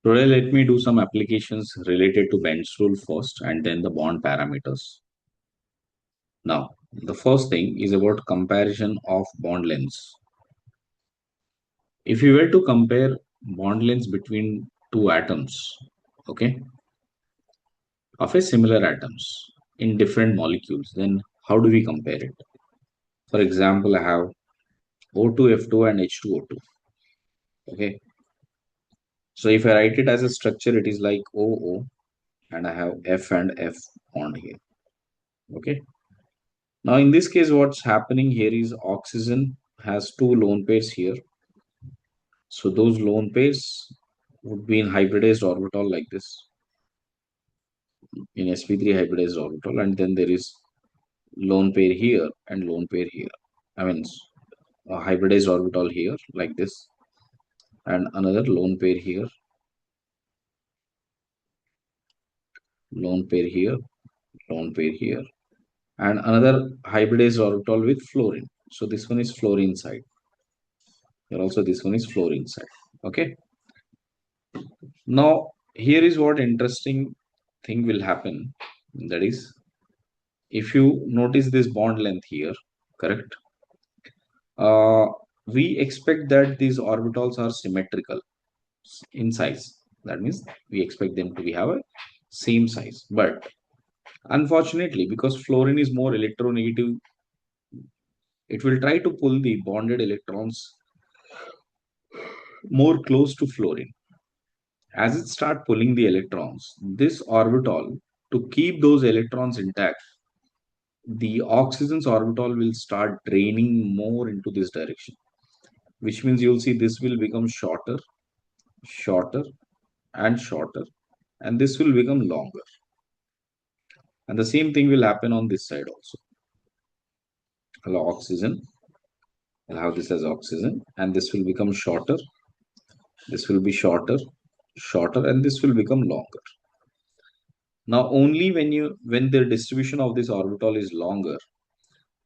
Today, let me do some applications related to Bend's rule first and then the bond parameters. Now, the first thing is about comparison of bond lengths. If you were to compare bond lengths between two atoms, okay, of a similar atoms in different molecules, then how do we compare it? For example, I have O2F2 and H2O2. Okay, so if I write it as a structure, it is like OO, and I have F and F bond here. Okay, now in this case, what's happening here is oxygen has two lone pairs here. So those lone pairs would be in hybridized orbital like this, in sp3 hybridized orbital, and then there is lone pair here and lone pair here. I mean, a hybridized orbital here like this, and another lone pair here, lone pair here, lone pair here, and another hybridized orbital with fluorine. So this one is fluorine side. Here also this one is fluorine side. Okay. Now here is what interesting thing will happen. That is, if you notice this bond length here, correct? Uh, we expect that these orbitals are symmetrical in size. That means we expect them to be have a same size. But unfortunately, because fluorine is more electronegative, it will try to pull the bonded electrons more close to fluorine. As it start pulling the electrons, this orbital, to keep those electrons intact, the oxygen's orbital will start draining more into this direction, which means you'll see this will become shorter, shorter, and shorter, and this will become longer. And the same thing will happen on this side also. Hello, oxygen. I'll have this as oxygen, and this will become shorter. This will be shorter, shorter, and this will become longer. Now, only when the distribution of this orbital is longer,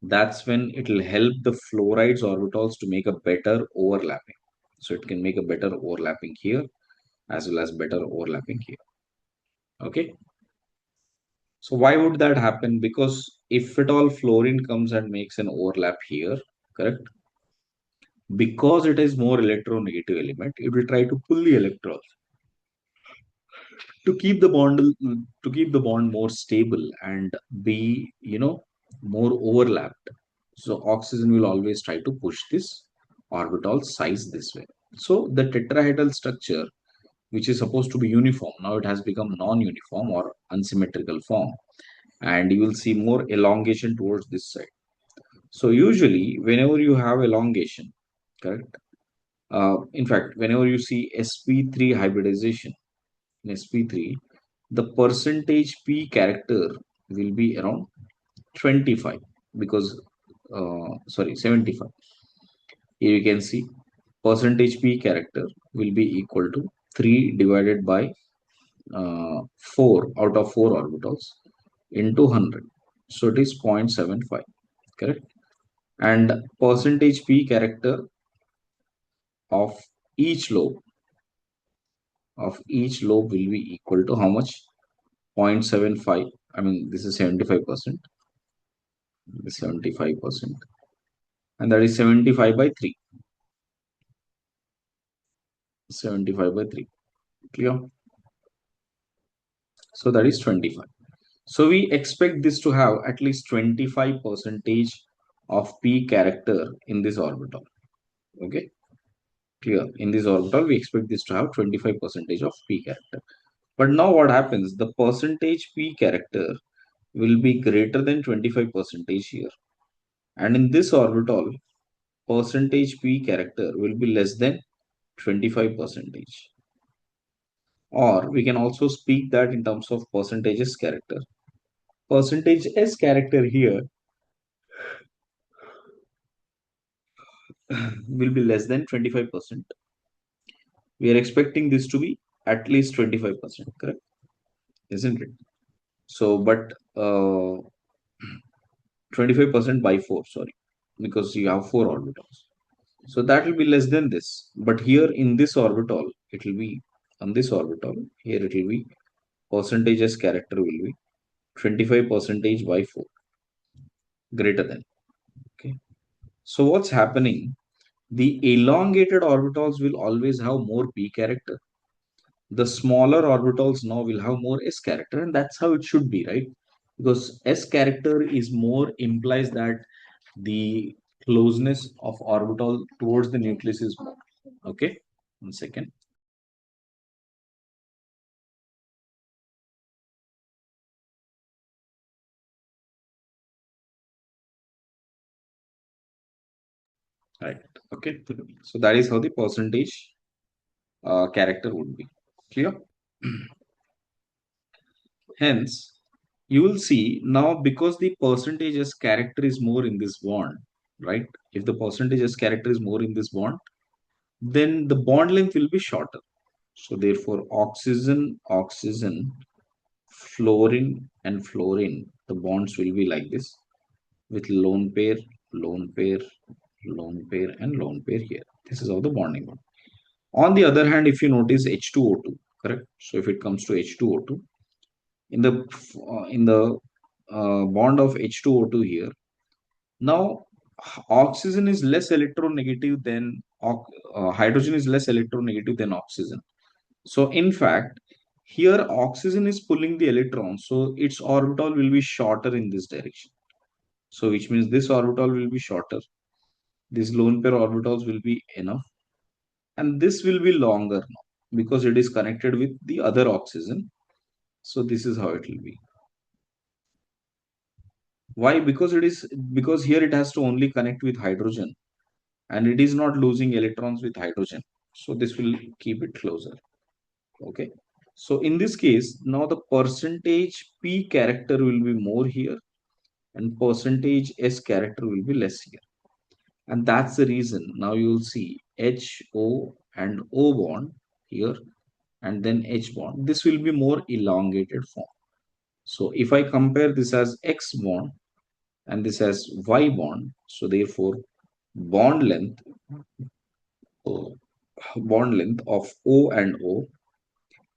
that's when it will help the fluorides orbitals to make a better overlapping. So it can make a better overlapping here as well as better overlapping here. Okay. So why would that happen? Because if at all fluorine comes and makes an overlap here, correct? Because it is more electronegative element, it will try to pull the electrons to keep the bond more stable and be more overlapped. So oxygen will always try to push this orbital size this way. So the tetrahedral structure, which is supposed to be uniform, now it has become non-uniform or unsymmetrical form, and you will see more elongation towards this side. So usually whenever you have elongation, correct, in fact whenever you see sp3 hybridization, in sp3 the percentage p character will be around 25, because sorry, 75. Here you can see percentage p character will be equal to 3 divided by 4 out of 4 orbitals into 100. So it is 0.75, correct? And percentage p character of each lobe will be equal to how much? 0.75. I mean, this is 75%. 75%. And that is 75 by 3. 75 by 3. Clear? So that is 25. So we expect this to have at least 25 percentage of p character in this orbital. Okay, clear? In this orbital, we expect this to have 25 percentage of p character. But now what happens? The percentage p character will be greater than 25 percentage here. And in this orbital, percentage p character will be less than 25 percentage. Or we can also speak that in terms of percentages character. Percentage s character here will be less than 25%. We are expecting this to be at least 25%, correct? Isn't it? So, but 25% by 4, sorry, because you have 4 orbitals. So that will be less than this. But here in this orbital, it will be on this orbital, here it will be percentage S character will be 25 percentage by 4 greater than. Okay. So what's happening? The elongated orbitals will always have more P character. The smaller orbitals now will have more S character, and that's how it should be, right? Because S character is more implies that the closeness of orbital towards the nucleus is more. Okay, 1 second. Right. Okay. So that is how the percentage character would be. Clear? Hence, you will see now because the percentage as character is more in this bond, right? If the percentage as character is more in this bond, then the bond length will be shorter. So therefore, oxygen, fluorine, and fluorine, the bonds will be like this with lone pair, lone pair, lone pair, and lone pair here. This is how the bonding one. On the other hand, if you notice H2O2, correct? So if it comes to H2O2, in the bond of H2O2 here, now oxygen is less electronegative than hydrogen is less electronegative than oxygen. So in fact, here oxygen is pulling the electrons, so its orbital will be shorter in this direction. So which means this orbital will be shorter. These lone pair orbitals will be enough, and this will be longer now because it is connected with the other oxygen. So this is how it will be. Why? Because here it has to only connect with hydrogen, and it is not losing electrons with hydrogen. So this will keep it closer. Okay. So in this case, now the percentage P character will be more here and percentage S character will be less here. And that's the reason now you will see HO and O bond here and then H bond. This will be more elongated form. So if I compare this as X bond and this as Y bond, so therefore bond length, bond length of O and O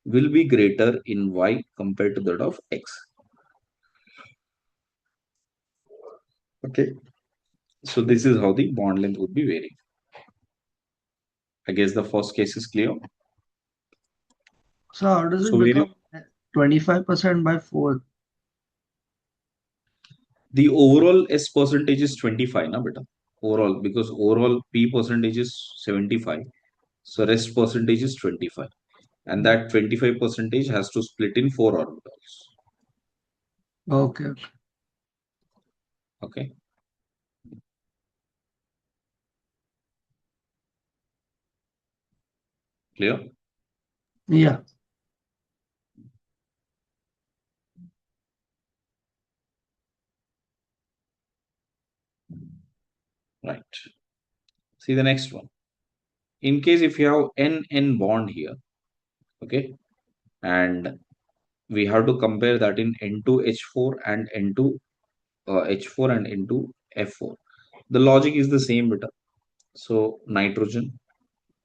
will be greater in Y compared to that of X. Okay. So this is how the bond length would be varying. I guess the first case is clear. So how does So it very become 25% by 4? the overall S percentage is 25, na beta. Overall, because overall P percentage is 75. So rest percentage is 25. And that 25 percentage has to split in 4 orbitals. Okay. Okay. Clear? Yeah. Right. See the next one. In case if you have N bond here, okay, and we have to compare that in N2H4 and N2 H4 and N2 F4. The logic is the same beta. So nitrogen,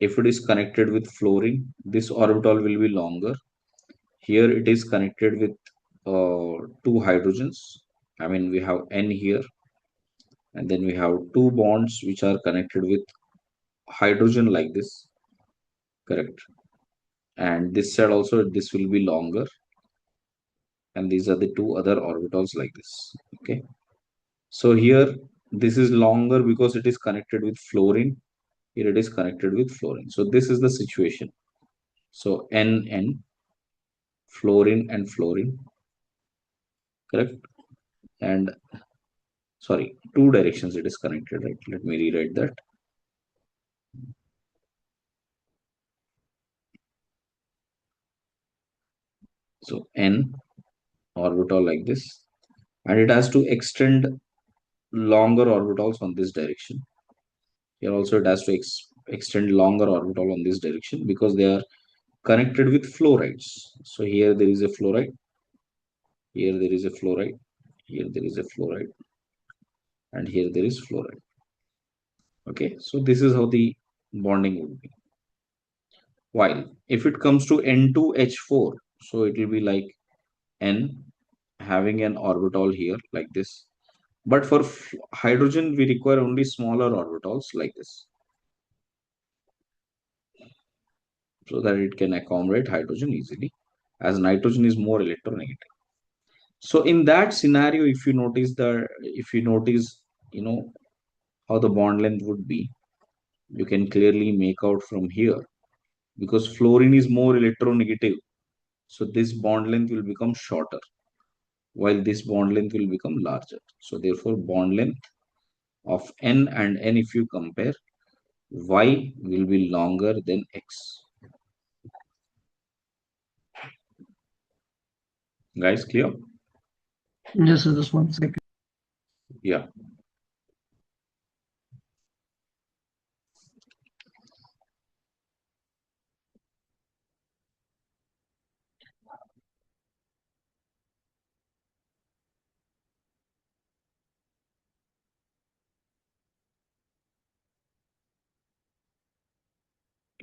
if it is connected with fluorine, this orbital will be longer. Here it is connected with two hydrogens. I mean, we have N here, and then we have two bonds which are connected with hydrogen like this, correct? And this side also, this will be longer, and these are the two other orbitals like this. Okay, so here this is longer because it is connected with fluorine. Here it is connected with fluorine. So this is the situation. So N, fluorine and fluorine, correct? And sorry, two directions it is connected, right? Let me rewrite that. So N orbital like this, and it has to extend longer orbitals on this direction. Here also it has to extend longer orbital on this direction because they are connected with fluorides. So here there is a fluoride, here there is a fluoride, here there is a fluoride, and here there is fluoride. Okay, so this is how the bonding would be. While if it comes to N2H4, so it will be like N having an orbital here like this. But for hydrogen, we require only smaller orbitals like this, so that it can accommodate hydrogen easily, as nitrogen is more electronegative. So in that scenario, if you notice, you know, how the bond length would be, you can clearly make out from here, because fluorine is more electronegative. So this bond length will become shorter, while this bond length will become larger. So therefore, bond length of N and N, if you compare, Y will be longer than X. Guys, clear? Just 1 second. Yeah.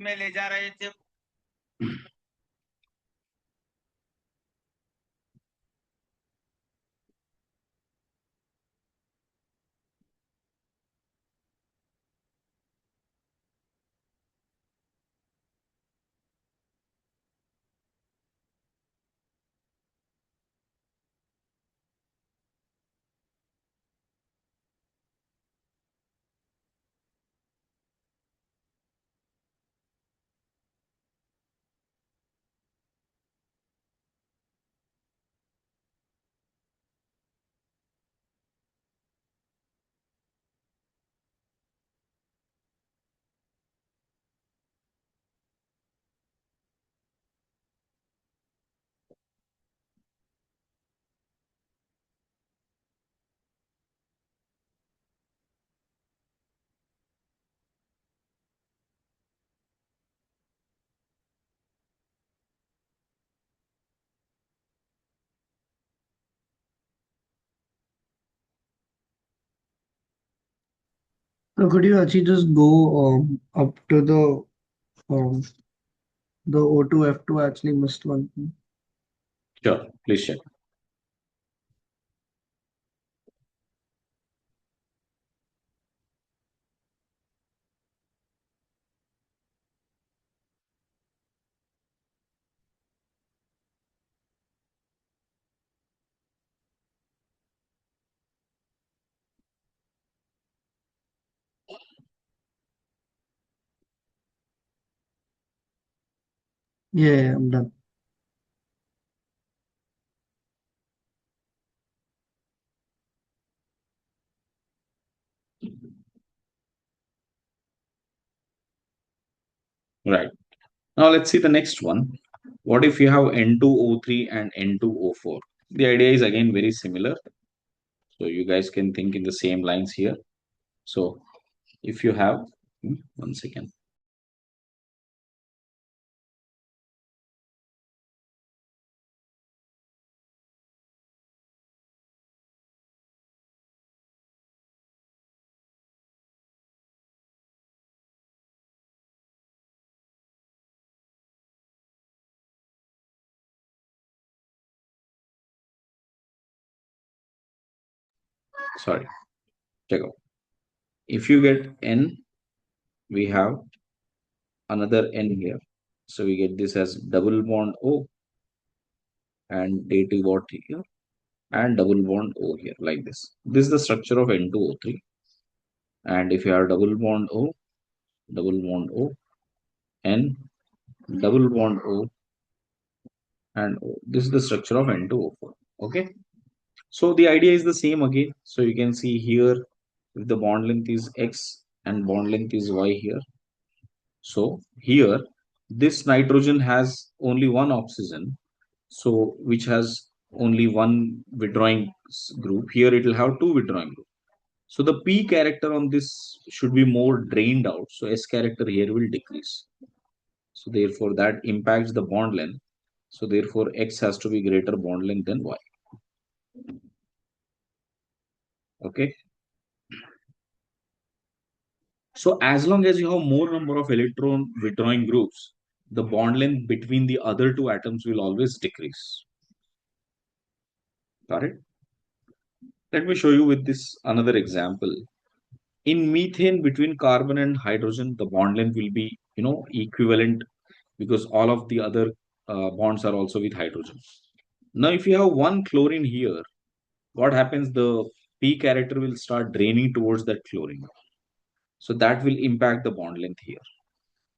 में ले जा रहे थे। So could you actually just go up to the O2 F2 actually missed one thing. Sure. Please check. Yeah, I'm done. Right. Now let's see the next one. What if you have N2O3 and N2O4? The idea is again very similar. So you guys can think in the same lines here. So if you have, 1 second. Sorry, check out. If you get N, we have another N here. So we get this as double bond O and dative what here and double bond O here like this. This is the structure of N2O3. And if you have double bond O, N, double bond O, and O. This is the structure of N2O4. Okay. So the idea is the same again. So you can see here, if the bond length is X and bond length is Y here. So here, this nitrogen has only one oxygen, so which has only one withdrawing group. Here it will have two withdrawing groups. So the P character on this should be more drained out. So S character here will decrease. So therefore that impacts the bond length. So therefore X has to be greater bond length than Y. Okay. So as long as you have more number of electron withdrawing groups, the bond length between the other two atoms will always decrease. Got it? Let me show you with this another example. In methane, between carbon and hydrogen, the bond length will be, equivalent, because all of the other bonds are also with hydrogen. Now, if you have one chlorine here, what happens? The P character will start draining towards that chlorine. So that will impact the bond length here.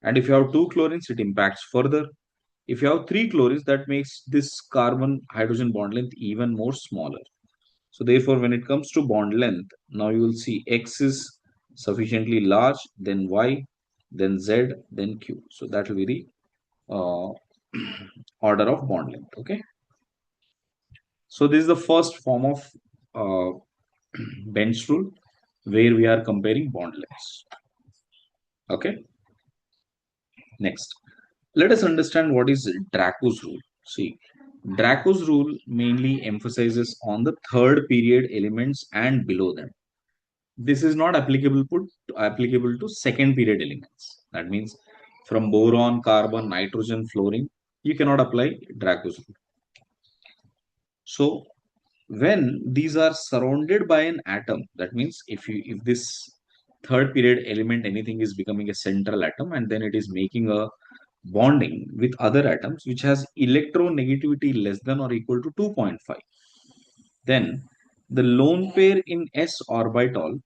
And if you have two chlorines, it impacts further. If you have three chlorines, that makes this carbon hydrogen bond length even more smaller. So therefore, when it comes to bond length, now you will see X is sufficiently large, then Y, then Z, then Q. So that will be the order of bond length. Okay. So this is the first form of uh, bench rule where we are comparing bond lengths. Okay. Next, let us understand what is Draco's rule. See, Draco's rule mainly emphasizes on the third period elements and below them. This is not applicable to second period elements. That means from boron, carbon, nitrogen, fluorine, you cannot apply Draco's rule. So when these are surrounded by an atom, that means if this third period element anything is becoming a central atom and then it is making a bonding with other atoms which has electronegativity less than or equal to 2.5, then the lone pair in s orbital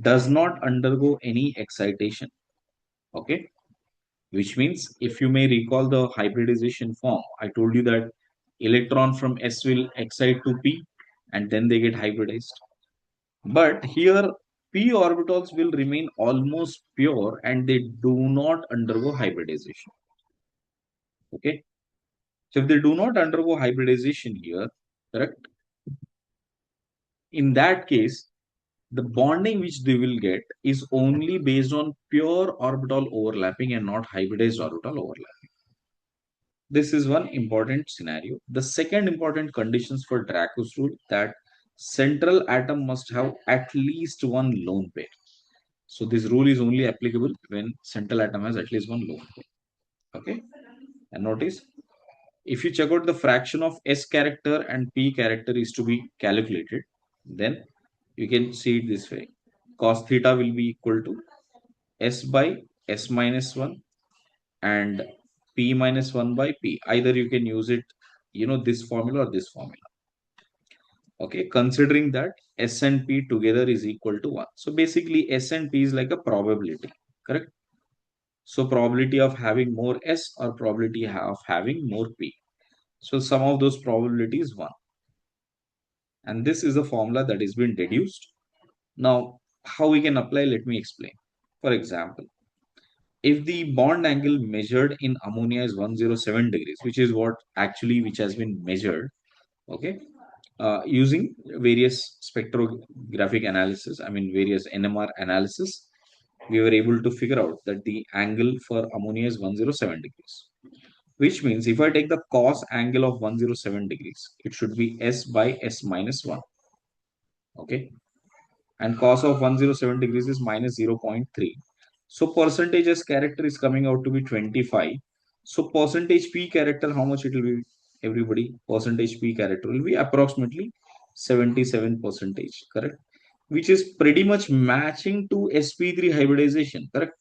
does not undergo any excitation. Okay, which means if you may recall the hybridization form, I told you that electron from s will excite to p and then they get hybridized. But here p orbitals will remain almost pure and they do not undergo hybridization. Okay, so if they do not undergo hybridization here, correct, in that case the bonding which they will get is only based on pure orbital overlapping and not hybridized orbital overlapping. This is one important scenario. The second important conditions for Draco's rule that central atom must have at least one lone pair. So this rule is only applicable when central atom has at least one lone pair. Okay, and notice if you check out the fraction of s character and p character is to be calculated, then you can see it this way. Cos theta will be equal to s by s minus 1 and p minus 1 by p. Either you can use it, this formula or this formula. Okay, considering that s and p together is equal to 1. So basically s and p is like a probability, correct? So probability of having more s or probability of having more p. So sum of those probabilities 1. And this is the formula that is being deduced. Now, how we can apply, let me explain. For example, if the bond angle measured in ammonia is 107 degrees, which is which has been measured, okay, using various spectrographic analysis, I mean various NMR analysis, we were able to figure out that the angle for ammonia is 107 degrees. Which means if I take the cos angle of 107 degrees, it should be s by s minus 1. Okay, and cos of 107 degrees is minus 0.3. So percentage as character is coming out to be 25. So percentage p character, how much it will be, everybody? Percentage p character will be approximately 77 percentage, correct? Which is pretty much matching to sp3 hybridization, correct?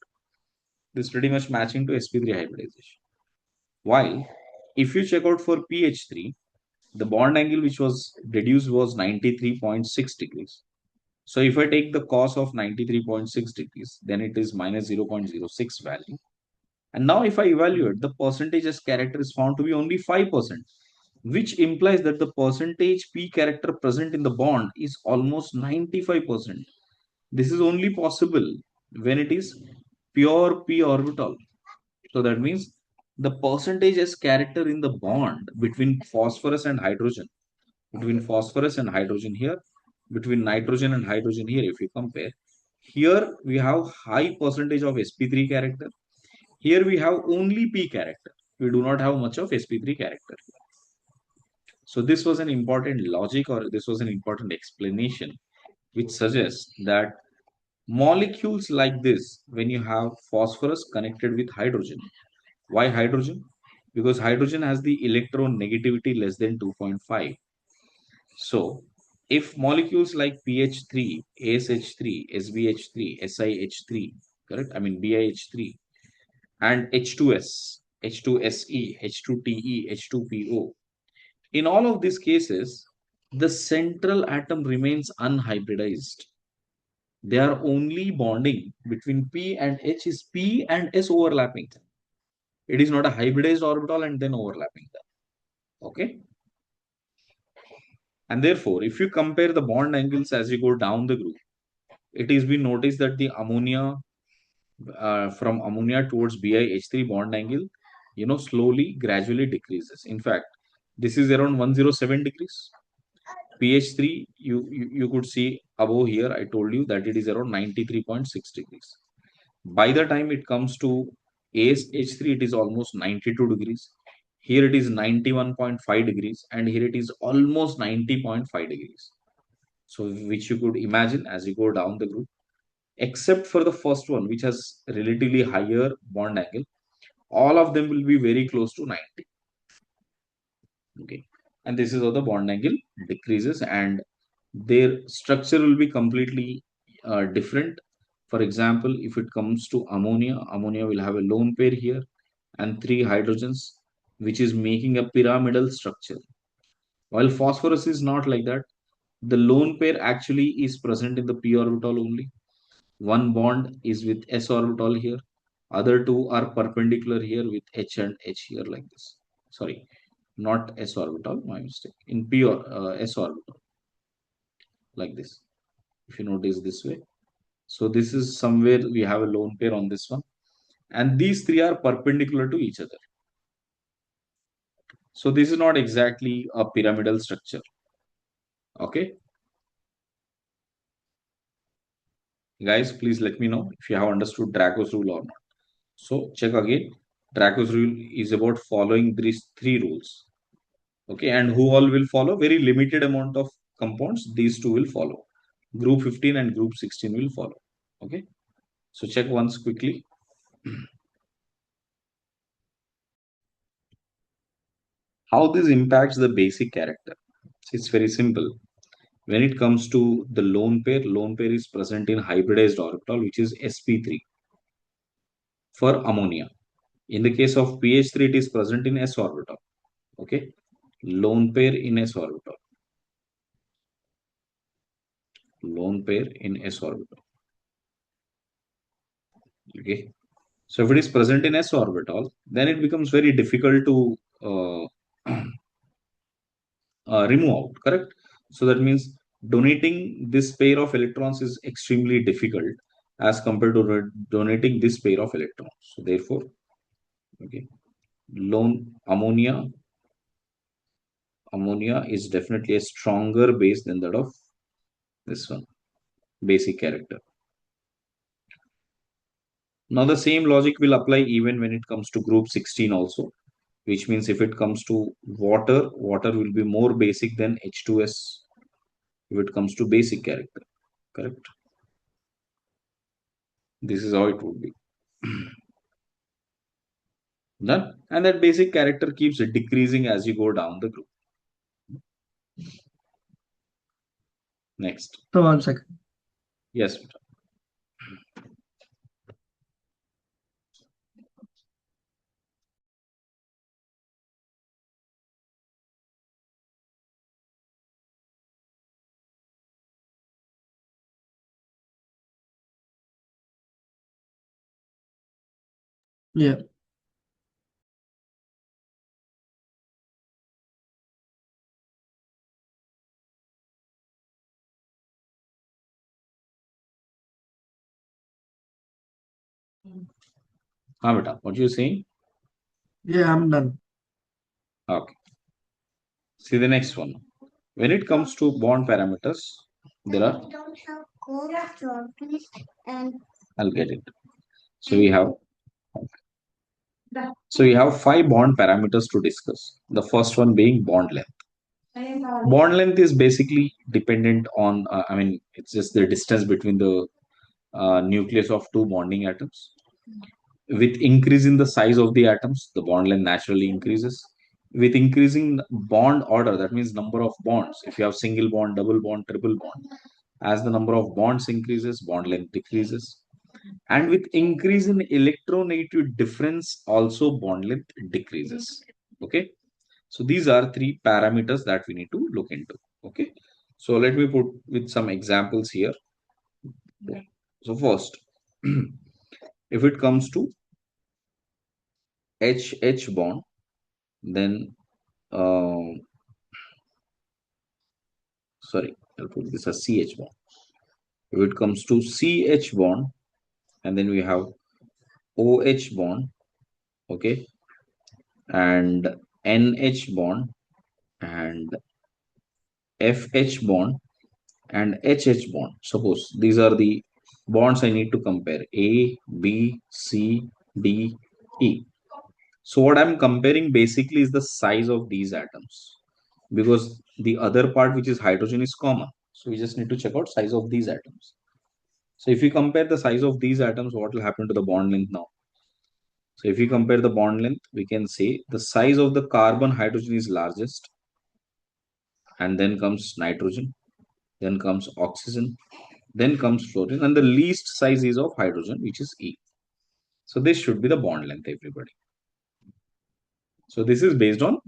This is pretty much matching to sp3 hybridization. While if you check out for pH3, the bond angle which was deduced was 93.6 degrees. So if I take the cos of 93.6 degrees, then it is minus 0.06 value. And now if I evaluate, the percentage as character is found to be only 5%, which implies that the percentage P character present in the bond is almost 95%. This is only possible when it is pure P orbital. So that means the percentage as character in the bond between phosphorus and hydrogen, here, between nitrogen and hydrogen here, if you compare, here we have high percentage of sp3 character. Here we have only p character. We do not have much of sp3 character. So this was an important logic, or this was an important explanation which suggests that molecules like this, when you have phosphorus connected with hydrogen, Why hydrogen? Because hydrogen has the electron negativity less than 2.5. So, if molecules like PH3, ASH3, SBH3, SiH3, correct? I mean BiH3 and H2S, H2SE, H2TE, H2PO, in all of these cases, the central atom remains unhybridized. They are only bonding between P and H is P and S overlapping. It is not a hybridized orbital and then overlapping them. Okay. And therefore, if you compare the bond angles as you go down the group, it is been noticed that the ammonia from ammonia towards BiH3 bond angle, slowly, gradually decreases. In fact, this is around 107 degrees. PH3, you could see above here, I told you that it is around 93.6 degrees. By the time it comes to ASH3, it is almost 92 degrees. Here it is 91.5 degrees, and here it is almost 90.5 degrees. So, which you could imagine as you go down the group, except for the first one, which has relatively higher bond angle, all of them will be very close to 90. Okay. And this is how the bond angle decreases, and their structure will be completely different. For example, if it comes to ammonia, ammonia will have a lone pair here and three hydrogens, which is making a pyramidal structure. While phosphorus is not like that, the lone pair actually is present in the p orbital only. One bond is with s orbital here. Other two are perpendicular here with h and h here like this. Sorry, not s orbital, my mistake. In p or s orbital like this. If you notice this way. So this is somewhere we have a lone pair on this one. And these three are perpendicular to each other. So this is not exactly a pyramidal structure. Okay. Guys, please let me know if you have understood Draco's rule or not. So check again. Draco's rule is about following these three rules. Okay. And who all will follow? Very limited amount of compounds. These two will follow. Group 15 and group 16 will follow. Okay. So check once quickly. How this impacts the basic character. It's very simple. When it comes to the lone pair is present in hybridized orbital, which is sp3 for ammonia. In the case of pH3, it is present in s orbital. Okay, lone pair in s orbital. Lone pair in s orbital. Okay, so if it is present in s orbital, then it becomes very difficult to remove out. Correct. So that means donating this pair of electrons is extremely difficult as compared to donating this pair of electrons. So therefore, okay, lone ammonia is definitely a stronger base than that of this one, basic character. Now the same logic will apply even when it comes to group 16 also, which means if it comes to water, water will be more basic than H2S if it comes to basic character. Correct. This is how it would be. Done. And that basic character keeps decreasing as you go down the group. Next. So 1 second. Yes. Yeah. Beta, what you saying? Yeah, I'm done. Okay. See the next one. When it comes to bond parameters, there are. Don't have core of geography and I'll get it. So we have. So we have 5 bond parameters to discuss. The first one being bond length. Bond length is basically dependent on. It's just the distance between the nucleus of two bonding atoms. With increase in the size of the atoms, the bond length naturally increases. With increasing bond order, that means number of bonds. If you have single bond, double bond, triple bond, as the number of bonds increases, bond length decreases. And with increase in electronegative difference, also bond length decreases. Okay. So these are three parameters that we need to look into. Okay. So let me put with some examples here. So first, if it comes to HH bond, then sorry, I'll put this as CH bond. If it comes to CH bond, and then we have OH bond, okay, and NH bond, and FH bond, and HH bond. Suppose these are the bonds I need to compare: A, B, C, D, E. So what I'm comparing basically is the size of these atoms, because the other part, which is hydrogen, is common. So we just need to check out size of these atoms. So if you compare the size of these atoms, what will happen to the bond length now? So if you compare the bond length, we can say the size of the carbon hydrogen is largest, and then comes nitrogen, then comes oxygen, then comes fluorine, and the least size is of hydrogen, which is E. So this should be the bond length, everybody. So this is based on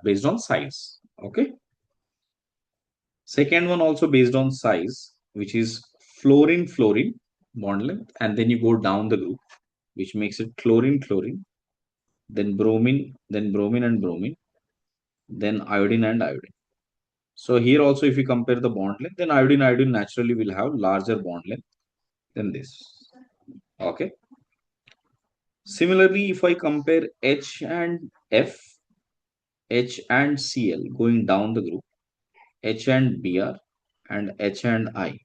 based on size. Okay. Second one also based on size, which is fluorine bond length, and then you go down the group, which makes it chlorine, then bromine, then bromine and bromine, then iodine and iodine. So here also, if you compare the bond length, then iodine naturally will have larger bond length than this. Okay. Similarly, if I compare H and F, H and Cl going down the group, H and Br, and H and I.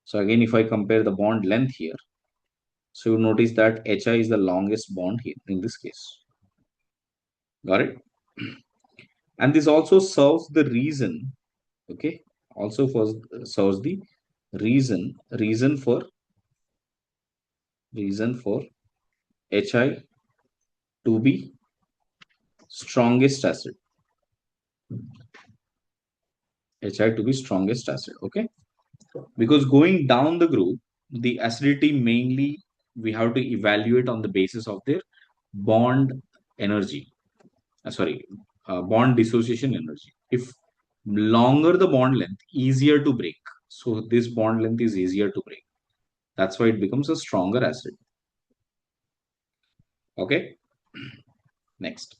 So again, if I compare the bond length here, so you notice that HI is the longest bond here in this case. Got it? And this also serves the reason, okay? Also serves the reason for HI to be strongest acid. HI to be strongest acid, okay? Because going down the group, the acidity mainly we have to evaluate on the basis of their bond energy. Bond dissociation energy. If longer the bond length, easier to break. So this bond length is easier to break. That's why it becomes a stronger acid. Okay. Next.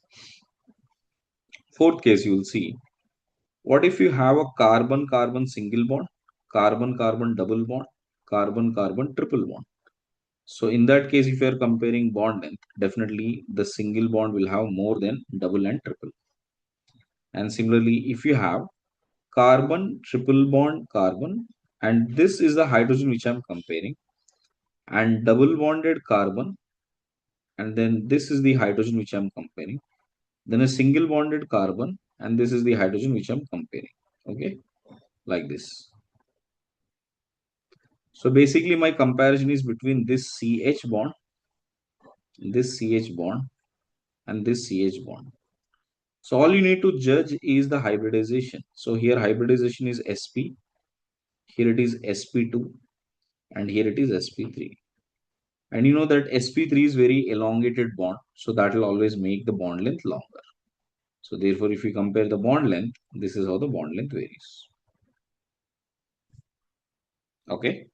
Fourth case, you will see. What if you have a carbon-carbon single bond, carbon-carbon double bond, carbon-carbon triple bond? So in that case, if you are comparing bond length, definitely the single bond will have more than double and triple. And similarly, if you have carbon, triple bond carbon, and this is the hydrogen which I'm comparing, and double bonded carbon, and then this is the hydrogen which I'm comparing, then a single bonded carbon, and this is the hydrogen which I'm comparing. Okay, like this. So basically, my comparison is between this CH bond, this CH bond, and this CH bond. So all you need to judge is the hybridization. So here hybridization is sp, here it is sp2, and here it is sp3. And you know that sp3 is very elongated bond, so that will always make the bond length longer. So therefore, if you compare the bond length, this is how the bond length varies. Okay.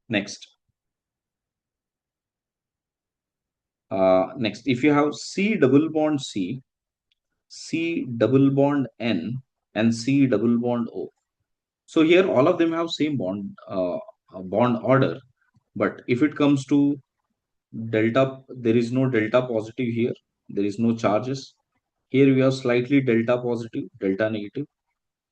Next. Next, if you have C double bond C, C double bond N, and C double bond O. So here all of them have same bond order, but if it comes to delta, there is no delta positive here. There is no charges. Here we have slightly delta positive, delta negative.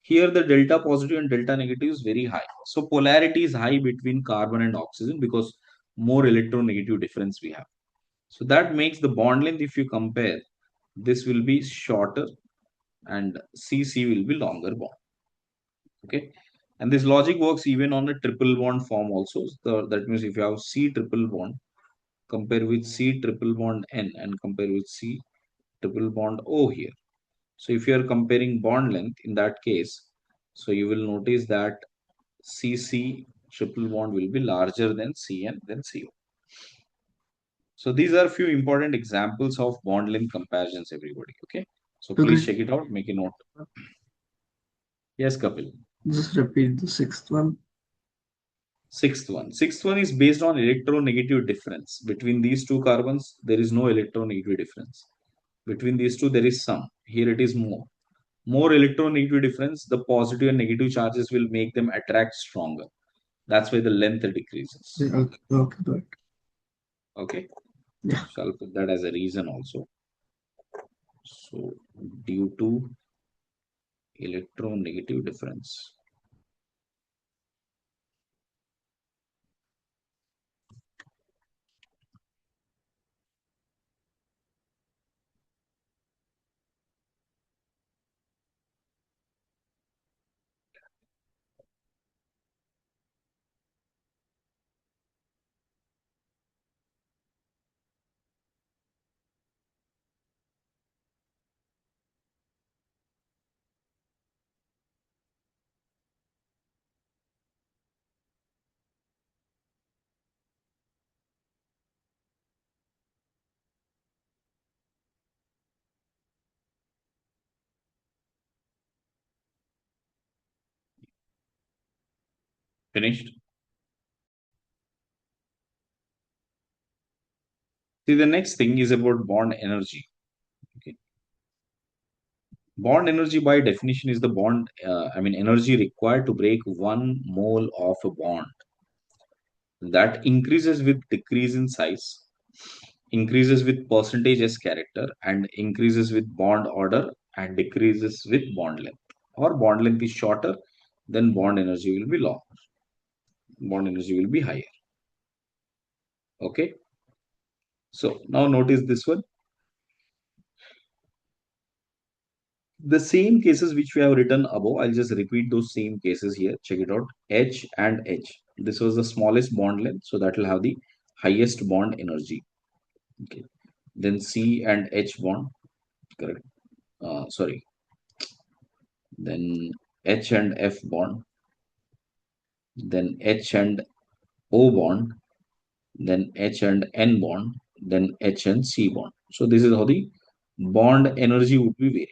Here the delta positive and delta negative is very high. So polarity is high between carbon and oxygen because more electronegative difference we have. So that makes the bond length, if you compare, this will be shorter and CC will be longer bond. Okay. And this logic works even on a triple bond form also. That means if you have C triple bond, compare with C triple bond N and compare with C triple bond O here. So if you are comparing bond length in that case, so you will notice that CC triple bond will be larger than CN than CO. So these are few important examples of bond length comparisons, everybody. Okay. So So please the check it out, make a note. Yes, Kapil. just repeat the sixth one. Sixth one. Sixth one is based on electronegative difference. Between these two carbons, there is no electronegative difference. Between these two, there is some. Here it is more. More electronegative difference, the positive and negative charges will make them attract stronger. That's why the length decreases. Yeah, okay, okay, got it. Okay. Yeah. So I'll put that as a reason also. So due to electronegative difference. Finished? See, the next thing is about bond energy. Okay. Bond energy by definition is the energy required to break 1 mole of a bond. That increases with decrease in size, increases with percentage as character, and increases with bond order and decreases with bond length. Or bond length is shorter, then bond energy will be longer. Bond energy will be higher. Okay. So now notice this one. The same cases which we have written above, I'll just repeat those same cases here. Check it out. H and H. This was the smallest bond length, so that will have the highest bond energy. Okay. Then C and H bond, correct. Sorry. Then H and F bond. Then H and O bond. Then H and N bond. Then H and C bond. So this is how the bond energy would be varying.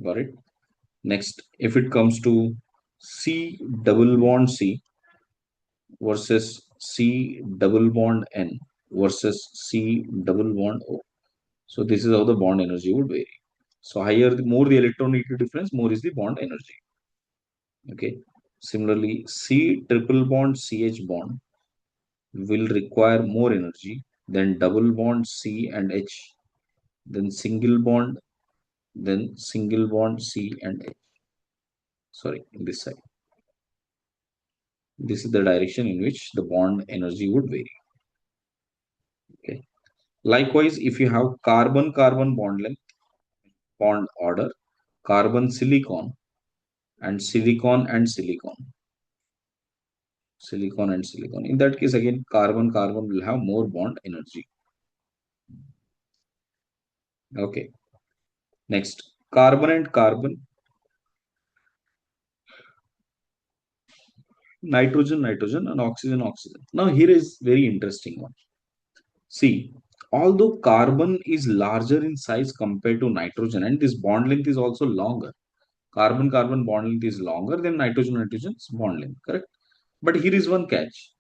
Got it? Next, if it comes to C double bond C versus C double bond N versus C double bond O. So this is how the bond energy would vary. So higher, more the electronegative difference, more is the bond energy. Okay. Similarly, C triple bond CH bond will require more energy than double bond C and H, then single bond C and H. Sorry, in this side. This is the direction in which the bond energy would vary. Okay. Likewise, if you have carbon-carbon bond length, bond order, carbon-silicon, and silicon and silicon, silicon and silicon. In that case, again, carbon-carbon will have more bond energy. Okay. Next, carbon and carbon, nitrogen, nitrogen, and oxygen, oxygen. Now, here is very interesting one. See, although carbon is larger in size compared to nitrogen, and this bond length is also longer. Carbon-carbon bond length is longer than nitrogen-nitrogen's bond length, correct? But here is one catch.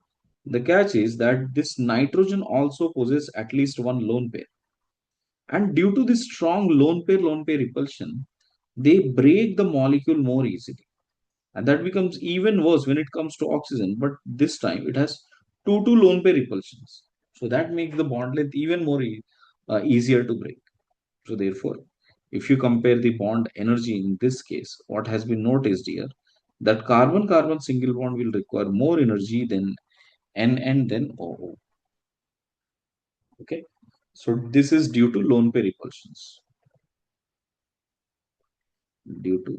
The catch is that this nitrogen also possesses at least one lone pair. And due to this strong lone pair repulsion, they break the molecule more easily. And that becomes even worse when it comes to oxygen. But this time it has two lone pair repulsions. So that makes the bond length even more easier to break. So therefore, if you compare the bond energy in this case, what has been noticed here, that carbon-carbon single bond will require more energy than N than OO. Okay. So this is due to lone pair repulsions. due to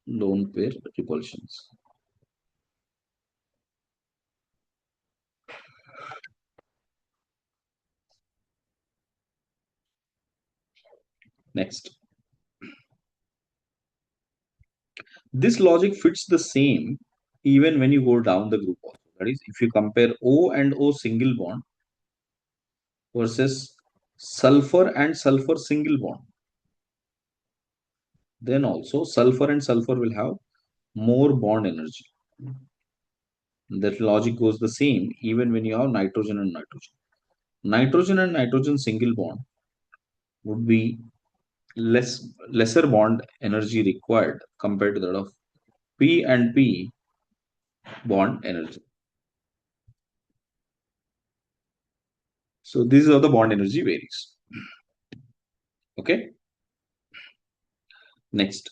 lone pair repulsions. Next, this logic fits the same even when you go down the group also. That is, if you compare O and O single bond versus sulfur and sulfur single bond, then also sulfur and sulfur will have more bond energy. That logic goes the same even when you have nitrogen and nitrogen. Nitrogen and nitrogen single bond would be lesser bond energy required compared to that of P and P bond energy. So this is how the bond energy varies. Okay. Next,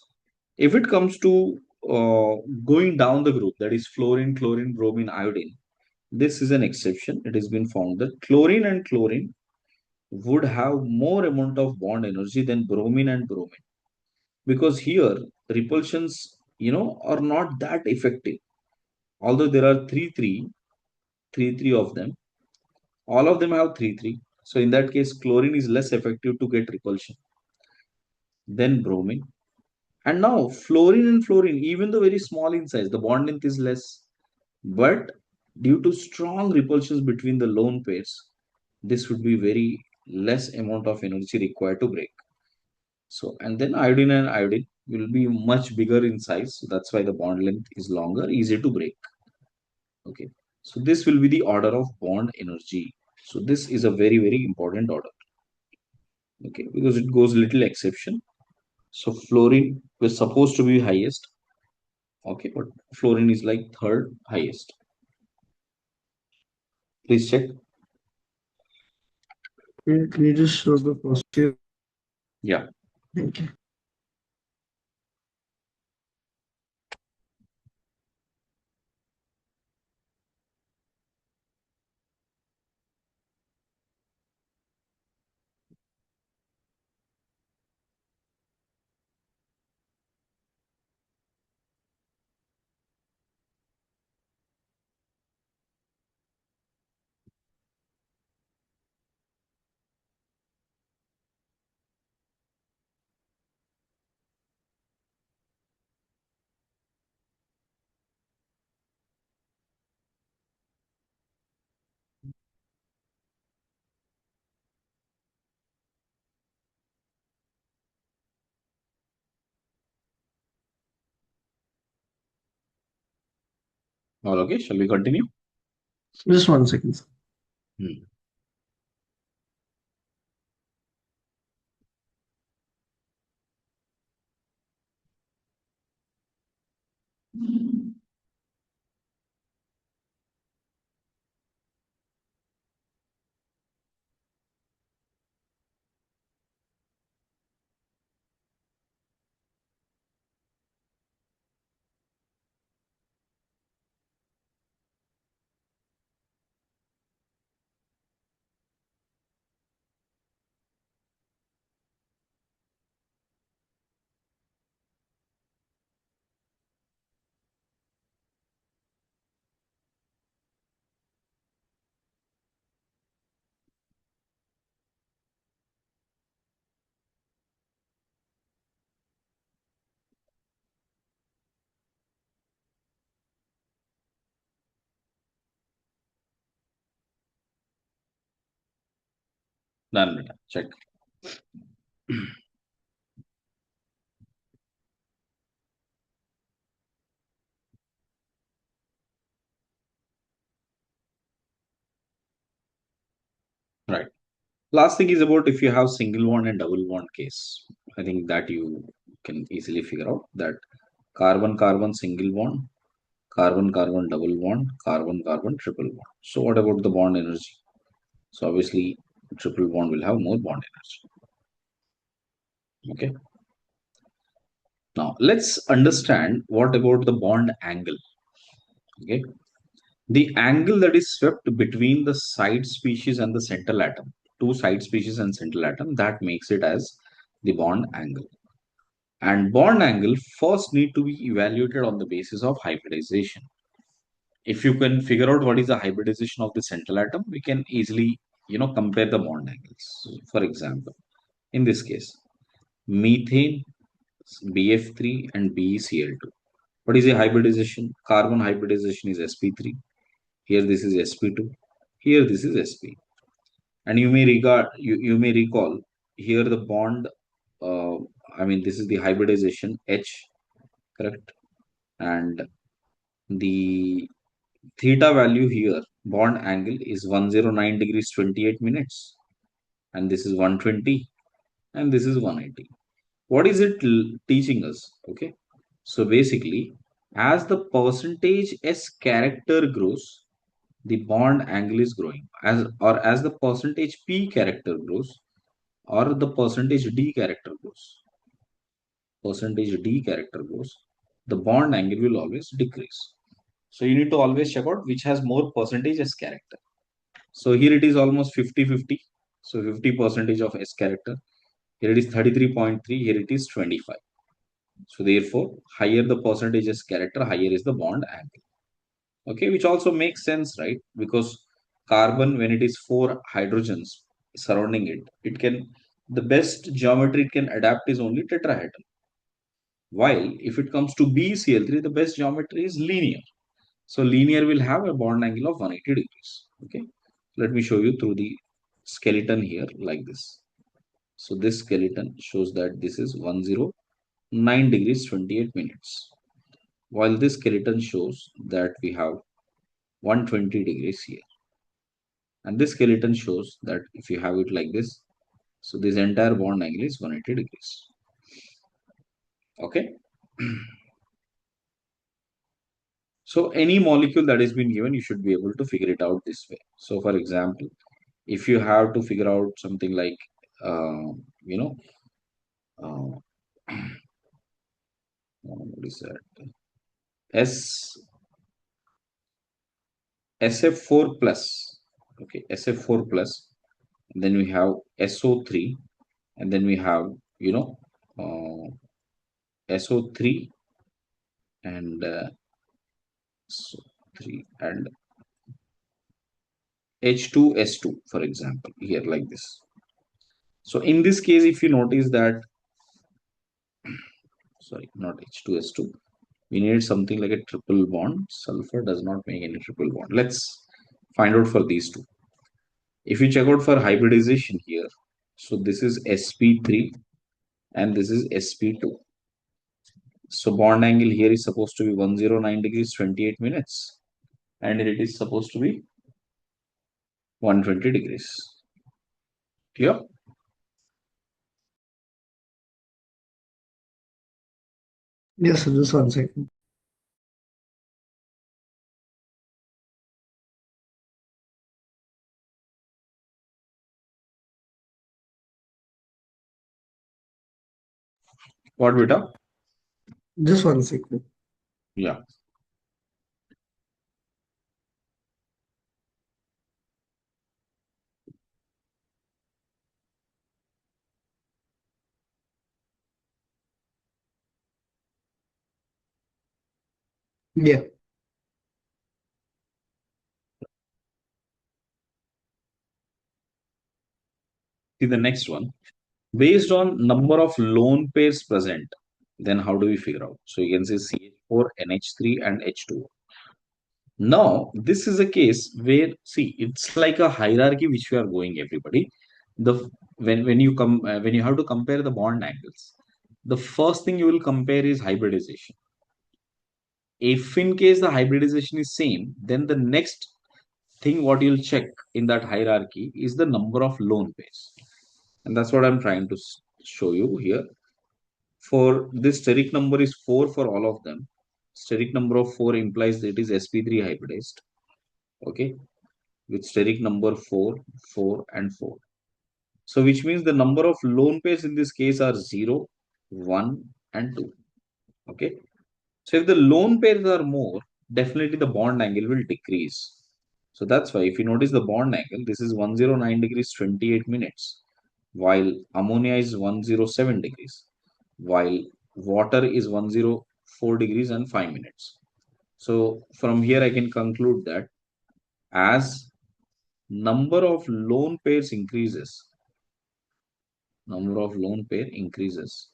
if it comes to going down the group, that is fluorine, chlorine, bromine, iodine, this is an exception. It has been found that chlorine and chlorine would have more amount of bond energy than bromine and bromine, because here repulsions, are not that effective. Although there are three of them, all of them have 3 3. So in that case, chlorine is less effective to get repulsion than bromine. And now fluorine and fluorine, even though very small in size, the bond length is less, but due to strong repulsions between the lone pairs, this would be very less amount of energy required to break. So, and then iodine and iodine will be much bigger in size. So that's why the bond length is longer, easier to break. Okay. So this will be the order of bond energy. So this is a very, very important order. Okay, because it goes little exception. So fluorine was supposed to be highest. Okay, but fluorine is like third highest. Please check. Can you just show the first here? Yeah. Thank you. All okay. Shall we continue? Just 1 second, sir. Hmm. Done. Beta. Check. Right. Last thing is about if you have single bond and double bond case. I think that you can easily figure out that carbon carbon single bond, carbon carbon double bond, carbon carbon triple bond. So what about the bond energy? So obviously triple bond will have more bond energy. Okay. Now let's understand what about the bond angle. Okay. The angle that is swept between the side species and the central atom, two side species and central atom, that makes it as the bond angle. And bond angle first need to be evaluated on the basis of hybridization. If you can figure out what is the hybridization of the central atom, we can easily, compare the bond angles. For example, in this case, methane, BF3 and BeCl2. What is a hybridization? Carbon hybridization is sp3. Here this is sp2. Here this is sp. And you may recall here the bond. Uh, this is the hybridization H, correct? And the theta value here, bond angle is 109 degrees 28 minutes, and this is 120, and this is 180. What is it teaching us? Okay, so basically, as the percentage S character grows, the bond angle is growing. As the percentage P character grows, or the percentage D character grows, the bond angle will always decrease. So you need to always check out which has more percentage S character. So here it is almost 50-50. So 50 percentage of S character. Here it is 33.3. Here it is 25. So therefore, higher the percentage S character, higher is the bond angle. Okay, which also makes sense, right? Because carbon, when it is four hydrogens surrounding it, the best geometry it can adapt is only tetrahedral. While if it comes to BeCl3, the best geometry is linear. So linear will have a bond angle of 180 degrees. Okay. Let me show you through the skeleton here like this. So this skeleton shows that this is 109 degrees 28 minutes. While this skeleton shows that we have 120 degrees here. And this skeleton shows that if you have it like this, so this entire bond angle is 180 degrees. Okay. So any molecule that has been given, you should be able to figure it out this way. So for example, if you have to figure out something like, uh, you know, uh, what is that? SF4 plus, okay, SF4 plus, and then we have SO3, and then we have, SO3 and SO3 and H2S2, for example, here like this. So in this case, if you notice that, sorry, not H2S2, we need something like a triple bond. Sulfur does not make any triple bond. Let's find out for these two. If you check out for hybridization here, so this is sp3 and this is sp2. So bond angle here is supposed to be 109 degrees 28 minutes, and it is supposed to be 120 degrees. Clear? Yes, sir, just 1 second. What, beta? Just 1 second. Yeah. Yeah. See the next one. Based on number of lone pairs present, then how do we figure out? So you can say CH4, NH3, and H2O. Now, this is a case where, see, it's like a hierarchy which we are going, everybody. The when you have to compare the bond angles, the first thing you will compare is hybridization. If in case the hybridization is same, then the next thing what you'll check in that hierarchy is the number of lone pairs. And that's what I'm trying to show you here. For this steric number is 4 for all of them. Steric number of 4 implies that it is sp3 hybridized. Okay. With steric number 4, 4, and 4. So which means the number of lone pairs in this case are 0, 1, and 2. Okay. So if the lone pairs are more, definitely the bond angle will decrease. So that's why if you notice the bond angle, this is 109 degrees 28 minutes. while ammonia is 107 degrees, while water is 104 degrees and 5 minutes. So from here I can conclude that as number of lone pairs increases, number of lone pair increases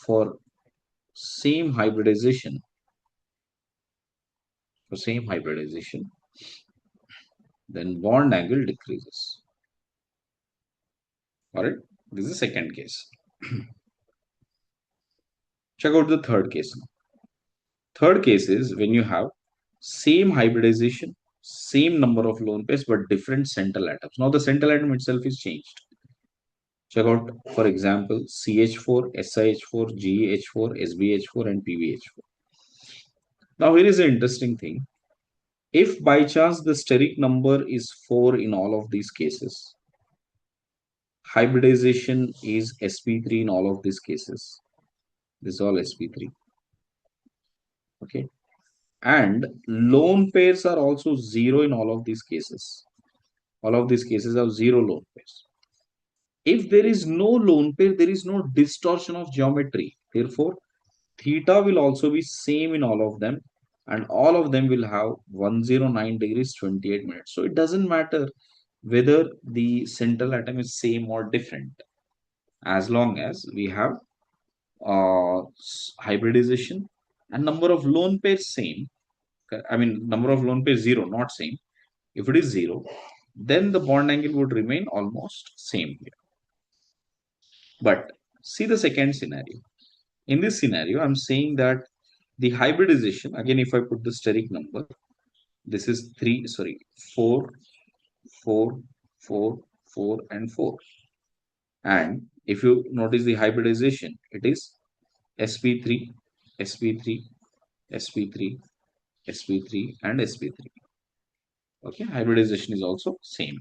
for same hybridization, then bond angle decreases. All right, this is the second case. Check out the third case now. Third case is when you have same hybridization, same number of lone pairs, but different central atoms. Now the central atom itself is changed. Check out, for example, CH4, SiH4, GeH4, SbH4, and PbH4. Now here is an interesting thing. If by chance the steric number is 4 in all of these cases, hybridization is sp3 in all of these cases. This is all sp3. Okay. And lone pairs are also 0 in all of these cases. All of these cases have 0 lone pairs. If there is no lone pair, there is no distortion of geometry. Therefore, theta will also be same in all of them, and all of them will have 109 degrees 28 minutes. So it doesn't matter whether the central atom is same or different, as long as we have hybridization and number of lone pairs same. I mean, number of lone pairs 0, not same. If it is 0, then the bond angle would remain almost same here. But see the second scenario. In this scenario, I'm saying that the hybridization, again, if I put the steric number, this is 4, 4, 4, 4, and 4. And if you notice the hybridization, it is sp3, sp3, sp3, sp3, and sp3. Okay, hybridization is also same.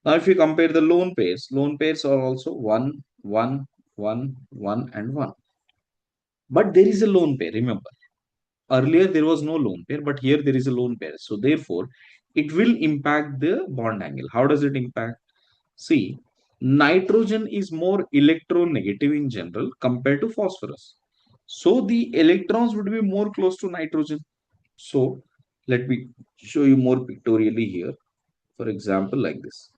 Now, if you compare the lone pairs are also 1, 1, 1, 1, and 1. But there is a lone pair, remember. Earlier, there was no lone pair, but here there is a lone pair. So, therefore, it will impact the bond angle. How does it impact? See, nitrogen is more electronegative in general compared to phosphorus. So, the electrons would be more close to nitrogen. So, let me show you more pictorially here. For example, like this.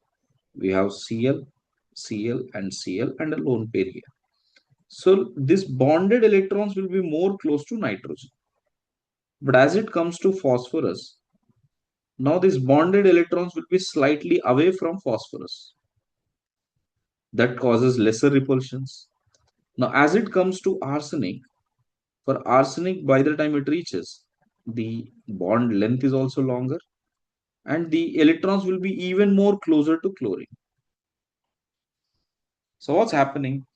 We have Cl, Cl, and Cl, and a lone pair here. So, this bonded electrons will be more close to nitrogen. But as it comes to phosphorus, now these bonded electrons will be slightly away from phosphorus. That causes lesser repulsions. Now, as it comes to arsenic, for arsenic, by the time it reaches, the bond length is also longer, and the electrons will be even more closer to chlorine. So, what's happening?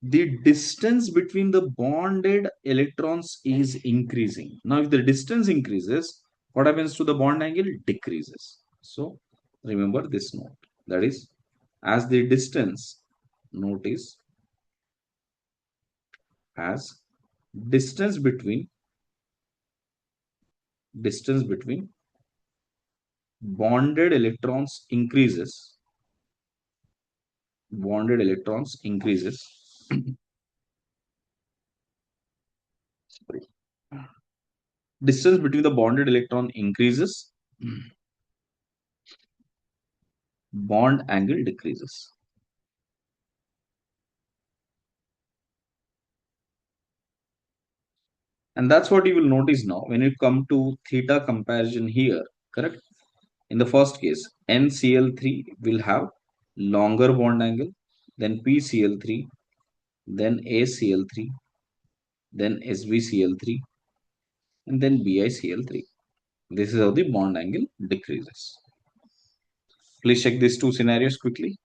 The distance between the bonded electrons is increasing. Now, if the distance increases, what happens to the bond angle? Decreases. So, remember this note. That is, as the distance, note is, as distance between bonded electrons increases, sorry, distance between the bonded electron increases, bond angle decreases. And that's what you will notice now when you come to theta comparison here, correct? In the first case, NCl3 will have longer bond angle, then PCl3, then ACl3, then SbCl3, and then BiCl3. This is how the bond angle decreases. Please check these two scenarios quickly.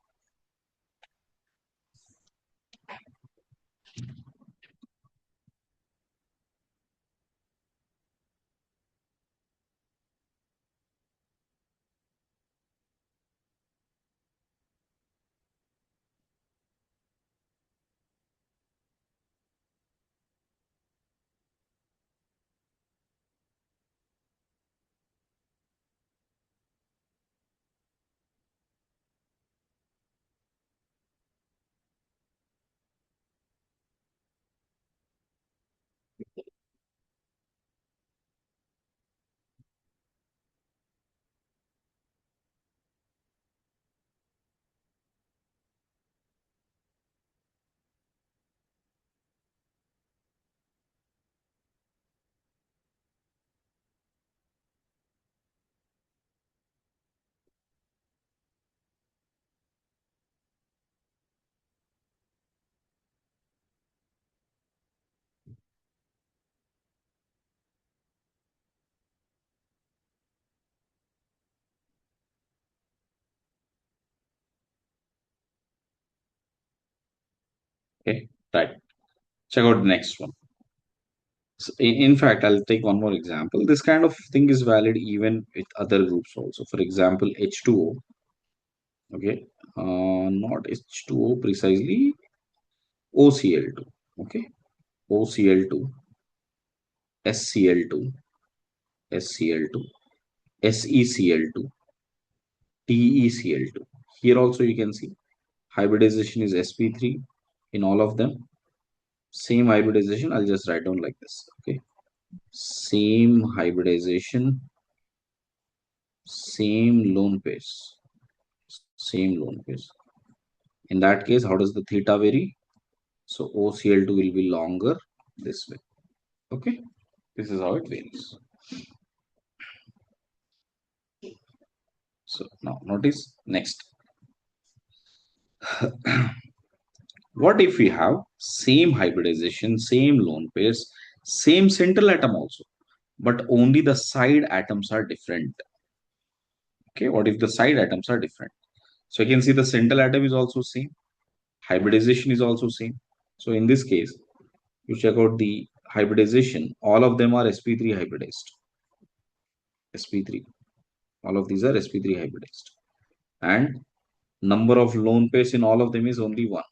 Okay, right. Check out the next one. So in fact, I'll take one more example. This kind of thing is valid even with other groups also. For example, H2O. Okay, not H2O precisely, OCl2. Okay, OCl2, SCl2, SCl2, SeCl2, TeCl2. Here also you can see hybridization is sp3 in all of them. Same hybridization, I'll just write down like this. Okay, same hybridization, same lone pairs, same lone pairs. In that case, how does the theta vary? So OCl2 will be longer this way. Okay, this is how it varies. So now notice next. What if we have same hybridization, same lone pairs, same central atom also, but only the side atoms are different? Okay, what if the side atoms are different? So you can see the central atom is also same, hybridization is also same. So in this case, you check out the hybridization, all of them are sp3 hybridized. sp3, all of these are sp3 hybridized. And number of lone pairs in all of them is only one.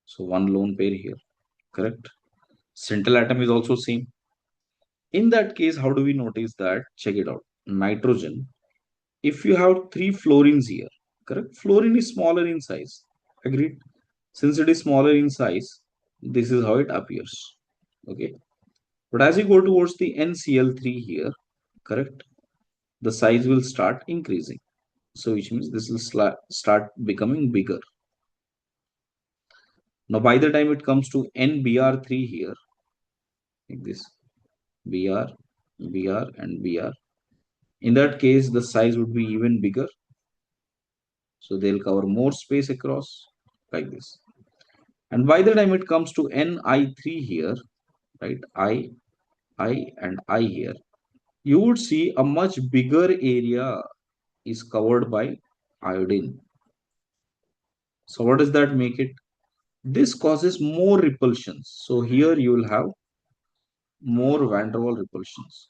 So one lone pair here, correct? Central atom is also same. In that case, how do we notice that? Check it out. Nitrogen, if you have three fluorines here, correct? Fluorine is smaller in size. Agreed? Since it is smaller in size, this is how it appears. Okay. But as you go towards the NCl3 here, correct? The size will start increasing. So which means this will start becoming bigger. Now by the time it comes to NBr3 here, like this, Br, Br and Br, in that case, the size would be even bigger. So they'll cover more space across like this. And by the time it comes to Ni3 here, right, I and I here, you would see a much bigger area is covered by iodine. So what does that make it? This causes more repulsions. So here you will have more van der Waals repulsions.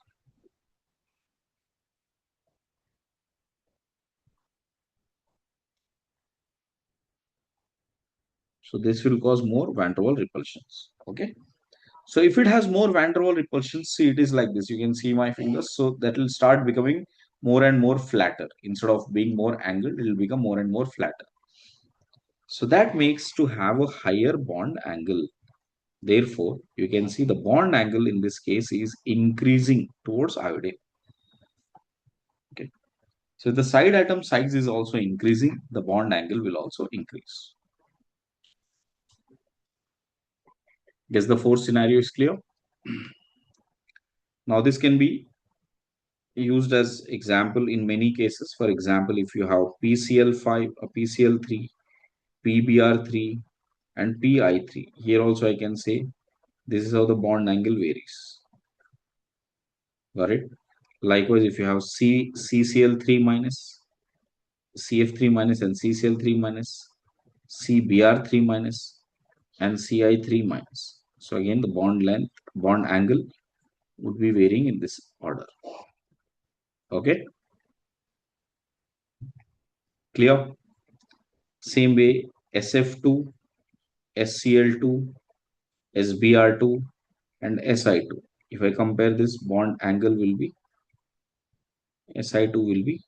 So this will cause more van der Waals repulsions. Okay. So if it has more van der Waals repulsions, see it is like this. You can see my fingers. So that will start becoming more and more flatter. Instead of being more angled, it will become more and more flatter. So that makes to have a higher bond angle. Therefore, you can see the bond angle in this case is increasing towards iodine. Okay. So the side atom size is also increasing. The bond angle will also increase. Guess the fourth scenario is clear. Now this can be used as example in many cases. For example, if you have PCl5, a PCl3, PBr3, and PI3. Here also I can say this is how the bond angle varies. Got it? Likewise, if you have CCl3 minus, CF3 minus, and CCl3 minus, CBr3 minus, and CI3 minus. So again, the bond length, bond angle would be varying in this order. Okay? Clear? Same way, SF2, SCl2, SBr2, and Si2. If I compare this, bond angle will be Si2 will be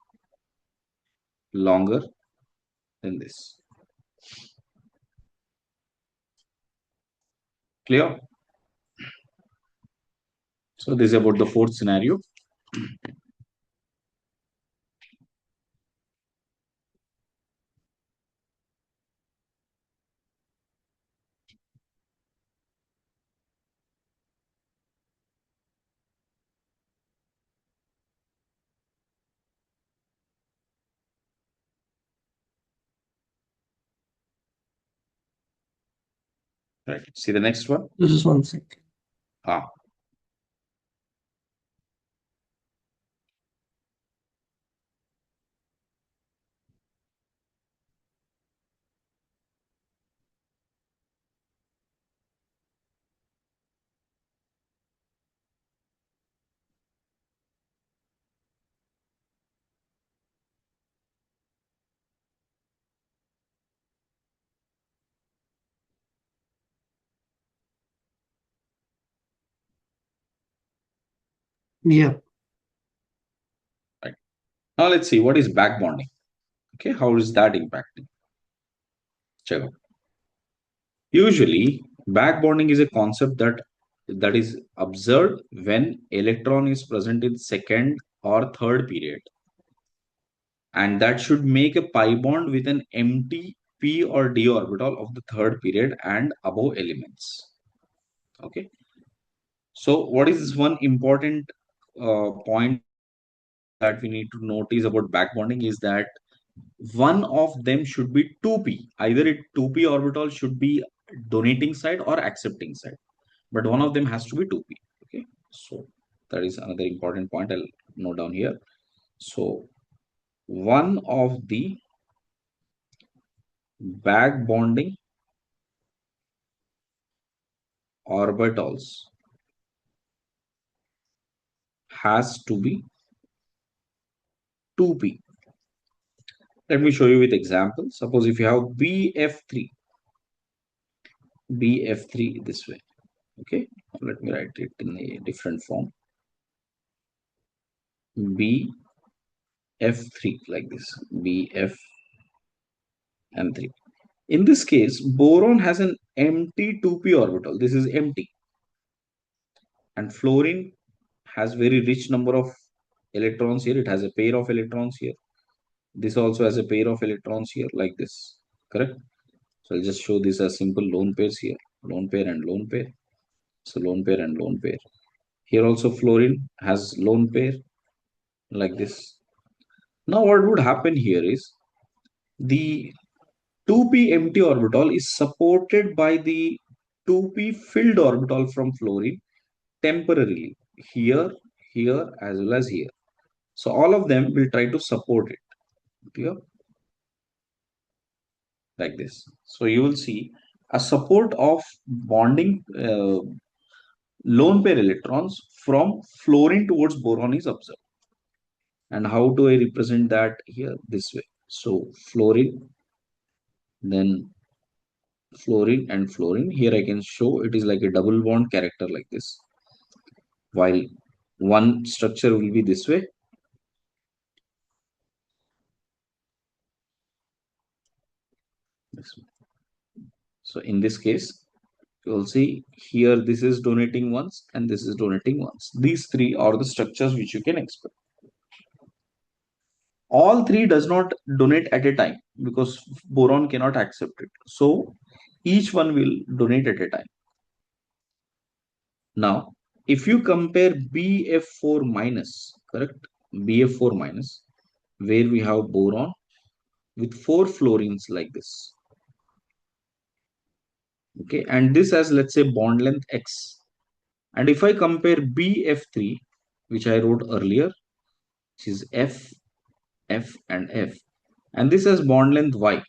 longer than this. Clear? So this is about the fourth scenario. Right. See the next one. Just 1 second. Ah, Yeah. Right. Now let's see what is back bonding. Okay, how is that impacting? Check out. Usually, back bonding is a concept that is observed when electron is present in second or third period, and that should make a pi bond with an empty p or d orbital of the third period and above elements. Okay, so what is one important point that we need to notice about back bonding is that one of them should be 2p. Either it 2p orbital should be donating side or accepting side, but one of them has to be 2p. Okay, so that is another important point I'll note down here. So one of the back bonding orbitals has to be 2p. Let me show you with example. Suppose if you have bf3 this way. Okay, let me write it in a different form. bf3 like this, bf and 3. In this case, boron has an empty 2p orbital. This is empty. And fluorine has very rich number of electrons here. It has a pair of electrons here. This also has a pair of electrons here like this. Correct? So I'll just show this as simple lone pairs here. Lone pair and lone pair. So lone pair and lone pair. Here also fluorine has lone pair like this. Now what would happen here is the 2p empty orbital is supported by the 2p filled orbital from fluorine temporarily here, here as well as here. So all of them will try to support it here like this. So you will see a support of bonding lone pair electrons from fluorine towards boron is observed. And how do I represent that here? This way. So fluorine, then fluorine and fluorine. Here I can show it is like a double bond character like this. While one structure will be this way. So in this case, you'll see here this is donating once and this is donating once. These three are the structures which you can expect. All three does not donate at a time because boron cannot accept it. So each one will donate at a time. Now, if you compare BF4 minus, correct? BF4 minus, where we have boron with 4 fluorines like this. Okay, and this has, let's say, bond length X. And if I compare BF3, which I wrote earlier, which is F, F, and F, and this has bond length Y,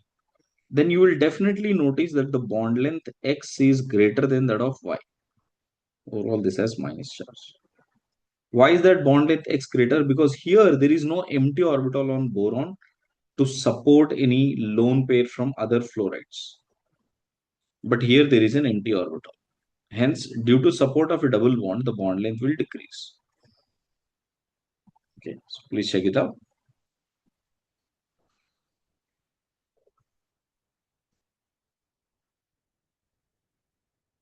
then you will definitely notice that the bond length X is greater than that of Y. Overall, this has minus charge. Why is that bond length X greater? Because here there is no empty orbital on boron to support any lone pair from other fluorides. But here there is an empty orbital. Hence, due to support of a double bond, the bond length will decrease. Okay, so please check it out.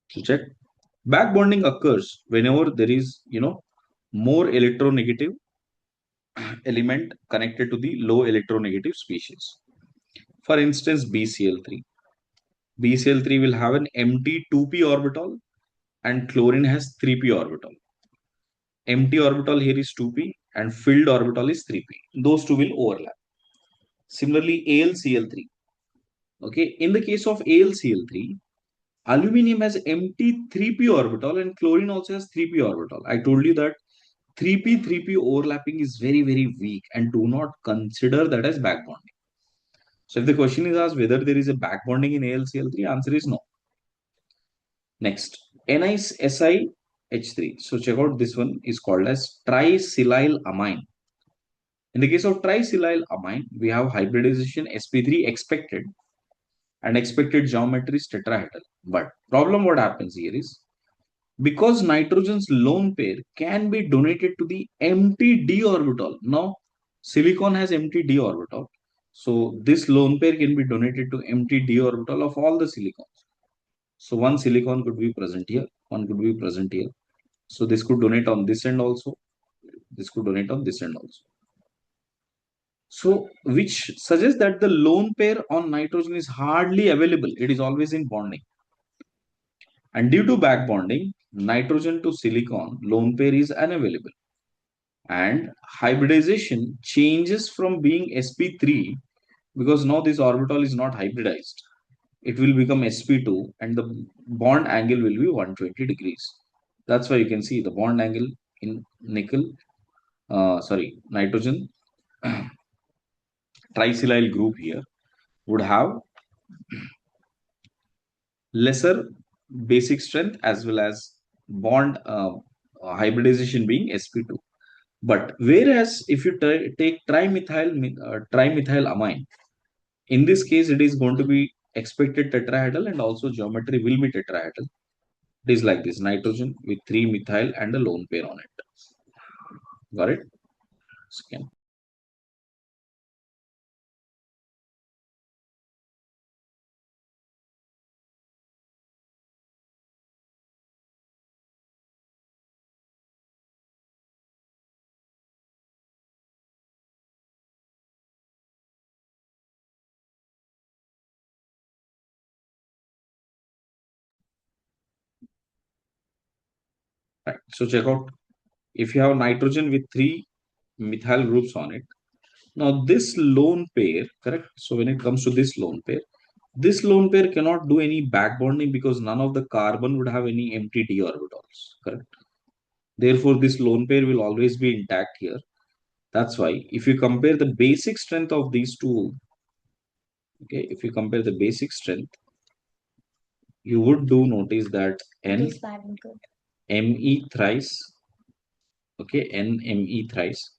So check. Back bonding occurs whenever there is, more electronegative element connected to the low electronegative species. For instance, BCl3. BCl3 will have an empty 2p orbital and chlorine has 3p orbital. Empty orbital here is 2p and filled orbital is 3p. Those two will overlap. Similarly, AlCl3. Okay, in the case of AlCl3, aluminum has empty 3p orbital and chlorine also has 3p orbital. I told you that 3p 3p overlapping is very very weak and do not consider that as back bonding. So if the question is asked whether there is a back bonding in AlCl3, answer is no. Next, NiSiH3. So check out, this one is called as trisilyl amine. In the case of trisilyl amine, we have hybridization sp3 expected and expected geometry is tetrahedral. But problem what happens here is because nitrogen's lone pair can be donated to the empty d orbital. Now, silicon has empty d orbital. So this lone pair can be donated to empty d orbital of all the silicons. So one silicon could be present here, one could be present here. So this could donate on this end also. This could donate on this end also. So which suggests that the lone pair on nitrogen is hardly available. It is always in bonding. And due to back bonding, nitrogen to silicon lone pair is unavailable. And hybridization changes from being sp3 because now this orbital is not hybridized. It will become sp2 and the bond angle will be 120 degrees. That's why you can see the bond angle in nitrogen trisilyl group here would have lesser basic strength as well as bond hybridization being sp2. But whereas if you take trimethylamine, in this case it is going to be expected tetrahedral and also geometry will be tetrahedral. It is like this: nitrogen with 3-methyl and a lone pair on it. Got it? Second. Right. So check out, if you have nitrogen with 3-methyl groups on it. Now this lone pair, correct? So when it comes to this lone pair cannot do any back bonding because none of the carbon would have any empty d orbitals, correct? Therefore, this lone pair will always be intact here. That's why if you compare the basic strength of these two, okay, if you compare the basic strength, you would do notice that N This bad and good. Me thrice, okay, N Me thrice.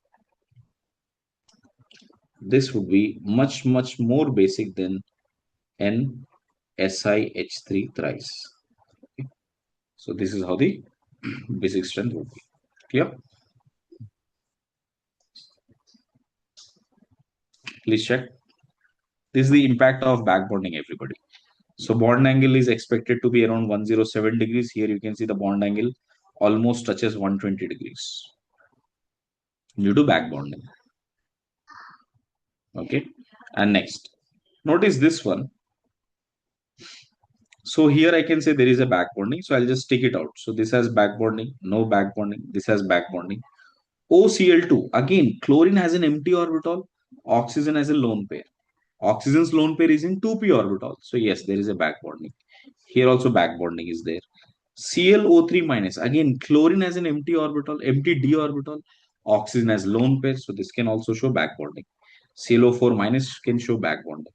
This would be much, much more basic than N SiH3 thrice. Okay. So this is how the basic strength would be. Clear? Please check. This is the impact of back bonding, everybody. So bond angle is expected to be around 107 degrees. Here you can see the bond angle almost touches 120 degrees due to back bonding. Okay. And next, notice this one. So here I can say there is a back bonding. So I'll just take it out. So this has back bonding, no back bonding. This has back bonding. OCl2. Again, chlorine has an empty orbital. Oxygen has a lone pair. Oxygen's lone pair is in 2p orbital. So yes, there is a back bonding. Here also back bonding is there. ClO3 minus. Again, chlorine has an empty orbital, empty d orbital. Oxygen has lone pair. So this can also show back bonding. ClO4 minus can show back bonding.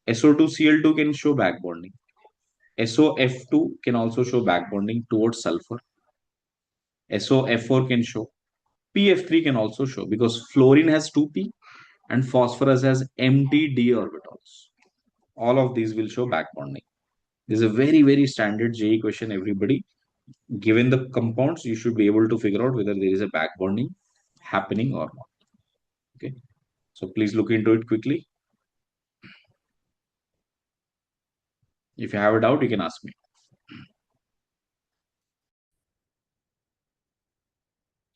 SO2Cl2 can show back bonding. SOF2 can also show back bonding towards sulfur. SOF4 can show. PF3 can also show because fluorine has 2p and phosphorus has empty d orbitals. All of these will show back bonding. This is a very, very standard JEE question, everybody. Given the compounds, you should be able to figure out whether there is a back bonding happening or not. Okay. So please look into it quickly. If you have a doubt, you can ask me.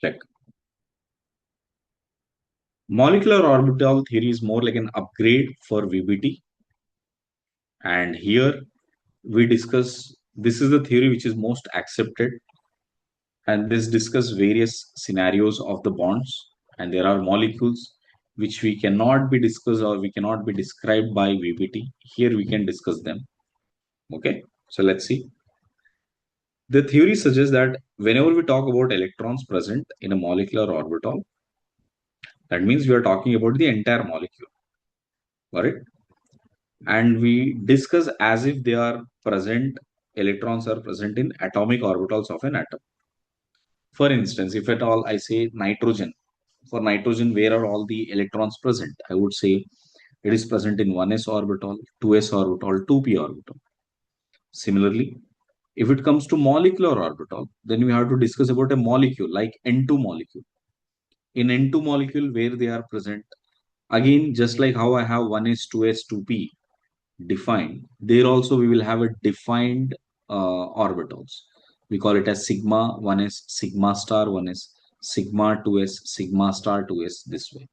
Check. Molecular orbital theory is more like an upgrade for VBT. And here we discuss, this is the theory which is most accepted. And this discuss various scenarios of the bonds. And there are molecules which we cannot be discussed or we cannot be described by VBT. Here we can discuss them. Okay. So let's see. The theory suggests that whenever we talk about electrons present in a molecular orbital, that means we are talking about the entire molecule. Got it? And we discuss as if they are present, electrons are present in atomic orbitals of an atom. For instance, if at all I say nitrogen, for nitrogen, where are all the electrons present? I would say it is present in 1s orbital, 2s orbital, 2p orbital. Similarly, If it comes to molecular orbital, then we have to discuss about a molecule like N2 molecule. In N2 molecule, where they are present, again, just like how I have 1s, 2s, 2p defined, there also we will have a defined orbitals. We call it as sigma 1s, sigma star 1s, sigma 2s, sigma star 2s, this way.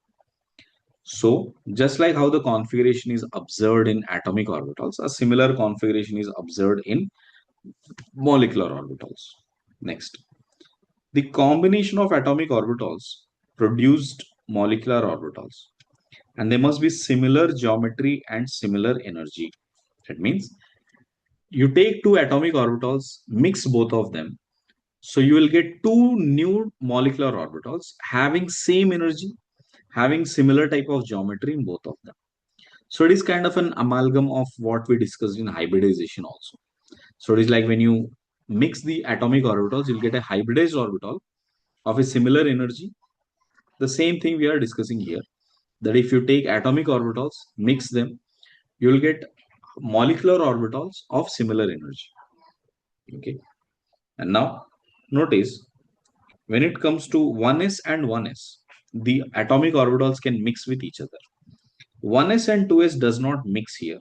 So, just like how the configuration is observed in atomic orbitals, a similar configuration is observed in molecular orbitals. Next, the combination of atomic orbitals produced molecular orbitals, and they must be similar geometry and similar energy. That means you take two atomic orbitals, mix both of them, so you will get two new molecular orbitals having same energy, having similar type of geometry in both of them. So it is kind of an amalgam of what we discussed in hybridization also. So it is like when you mix the atomic orbitals, you'll get a hybridized orbital of a similar energy. The same thing we are discussing here, that if you take atomic orbitals, mix them, you will get molecular orbitals of similar energy. Okay. And now notice, when it comes to 1s and 1s, the atomic orbitals can mix with each other. 1s and 2s does not mix here.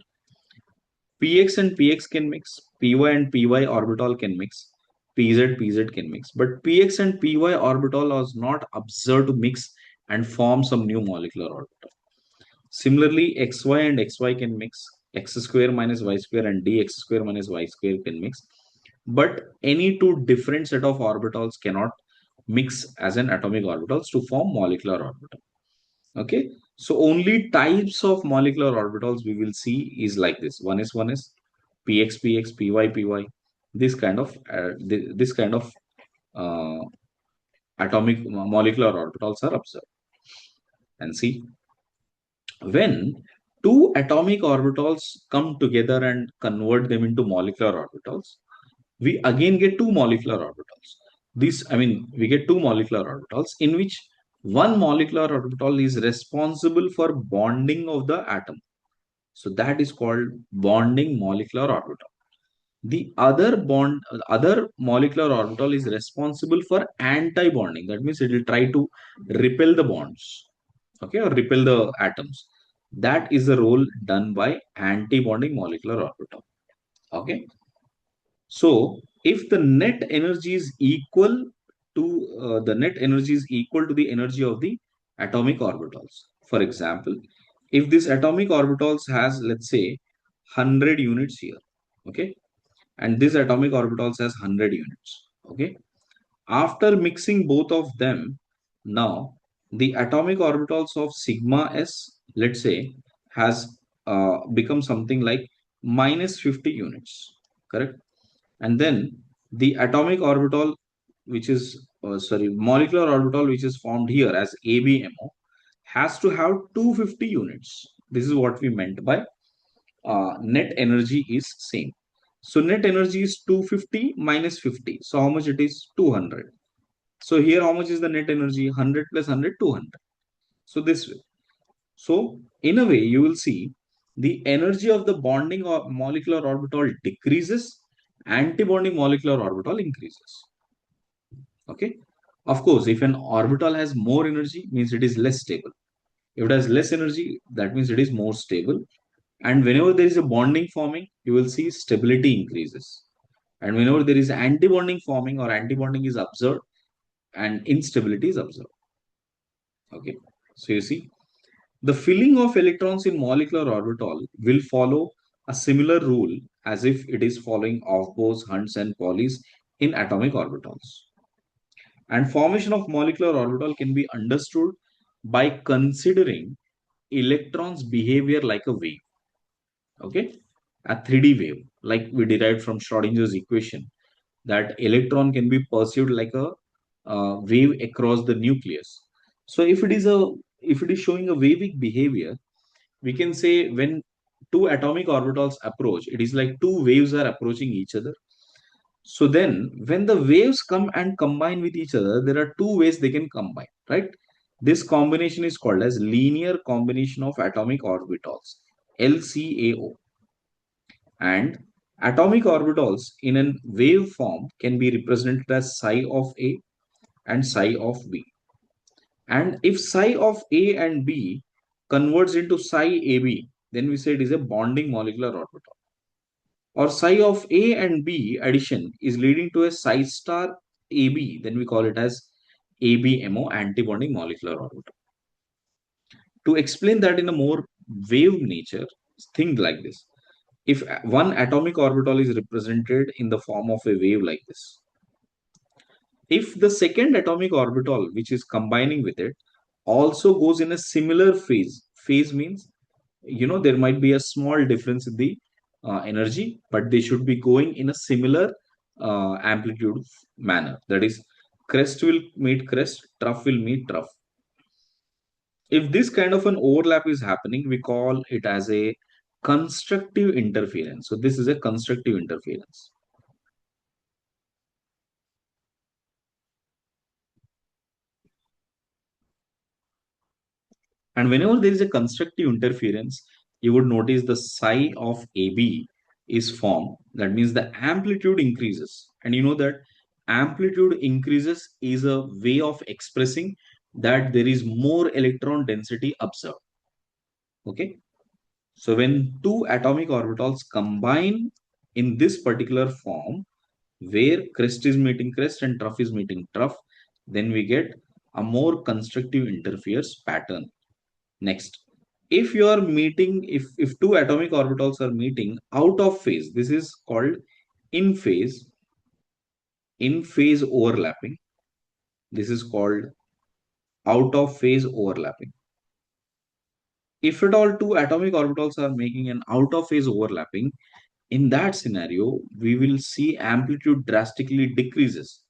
Px and px can mix, py and py orbital can mix, pz can mix, but px and py orbital was not observed to mix and form some new molecular orbital. Similarly, xy and xy can mix, x square minus y square and dx square minus y square can mix, but any two different set of orbitals cannot mix as an atomic orbitals to form molecular orbital. Okay, so only types of molecular orbitals we will see is like this: 1s, px, py. This kind of uh, atomic molecular orbitals are observed. And see, when two atomic orbitals come together and convert them into molecular orbitals, we again get two molecular orbitals. We get two molecular orbitals in which one molecular orbital is responsible for bonding of the atom. So that is called bonding molecular orbital. Other molecular orbital is responsible for anti-bonding. That means it will try to repel the bonds, okay, or repel the atoms. That is the role done by anti-bonding molecular orbital. Okay. So if the net energy is equal to the energy of the atomic orbitals. For example, if this atomic orbitals has, let's say, 100 units here, okay, and this atomic orbitals has 100 units, okay. After mixing both of them, now the atomic orbitals of sigma s, let's say, has become something like minus 50 units, correct? And then the atomic orbital, which is, molecular orbital, which is formed here as ABMO, has to have 250 units. This is what we meant by net energy is same. So net energy is 250 minus 50. So how much it is? 200. So here how much is the net energy? 100 plus 100, 200. So this way. So in a way, you will see the energy of the bonding or molecular orbital decreases, antibonding molecular orbital increases. Okay. Of course, if an orbital has more energy, means it is less stable. If it has less energy, that means it is more stable. And whenever there is a bonding forming, you will see stability increases. And whenever there is antibonding forming or antibonding is observed, and instability is observed. Okay. So you see, the filling of electrons in molecular orbital will follow a similar rule as if it is following Aufbau's, Hund's, and Pauli's in atomic orbitals. And formation of molecular orbital can be understood by considering electrons' behavior like a wave. Okay, a 3D wave, like we derived from Schrodinger's equation, that electron can be perceived like a wave across the nucleus. So if it is showing a waving behavior, we can say when two atomic orbitals approach, it is like two waves are approaching each other. So then when the waves come and combine with each other, there are two ways they can combine, right? This combination is called as linear combination of atomic orbitals, LCAO. And Atomic orbitals in a wave form can be represented as psi of A and psi of B. And if psi of A and B converts into psi AB, then we say it is a bonding molecular orbital. Or psi of A and B addition is leading to a psi star AB, then we call it as ABMO, antibonding molecular orbital. To explain that in a more wave nature, think like this. If one atomic orbital is represented in the form of a wave like this, if the second atomic orbital which is combining with it also goes in a similar phase means, there might be a small difference in the energy, but they should be going in a similar amplitude manner. That is, crest will meet crest, trough will meet trough. If this kind of an overlap is happening, we call it as a constructive interference. So this is a constructive interference. And whenever there is a constructive interference, you would notice the psi of AB is formed. That means the amplitude increases. And you know that amplitude increases is a way of expressing that there is more electron density observed. Okay. So when two atomic orbitals combine in this particular form, where crest is meeting crest and trough is meeting trough, then we get a more constructive interference pattern. Next, if you are meeting, if two atomic orbitals are meeting out of phase, this is called in phase overlapping. This is called out of phase overlapping. If at all two atomic orbitals are making an out of phase overlapping, in that scenario, we will see amplitude drastically decreases.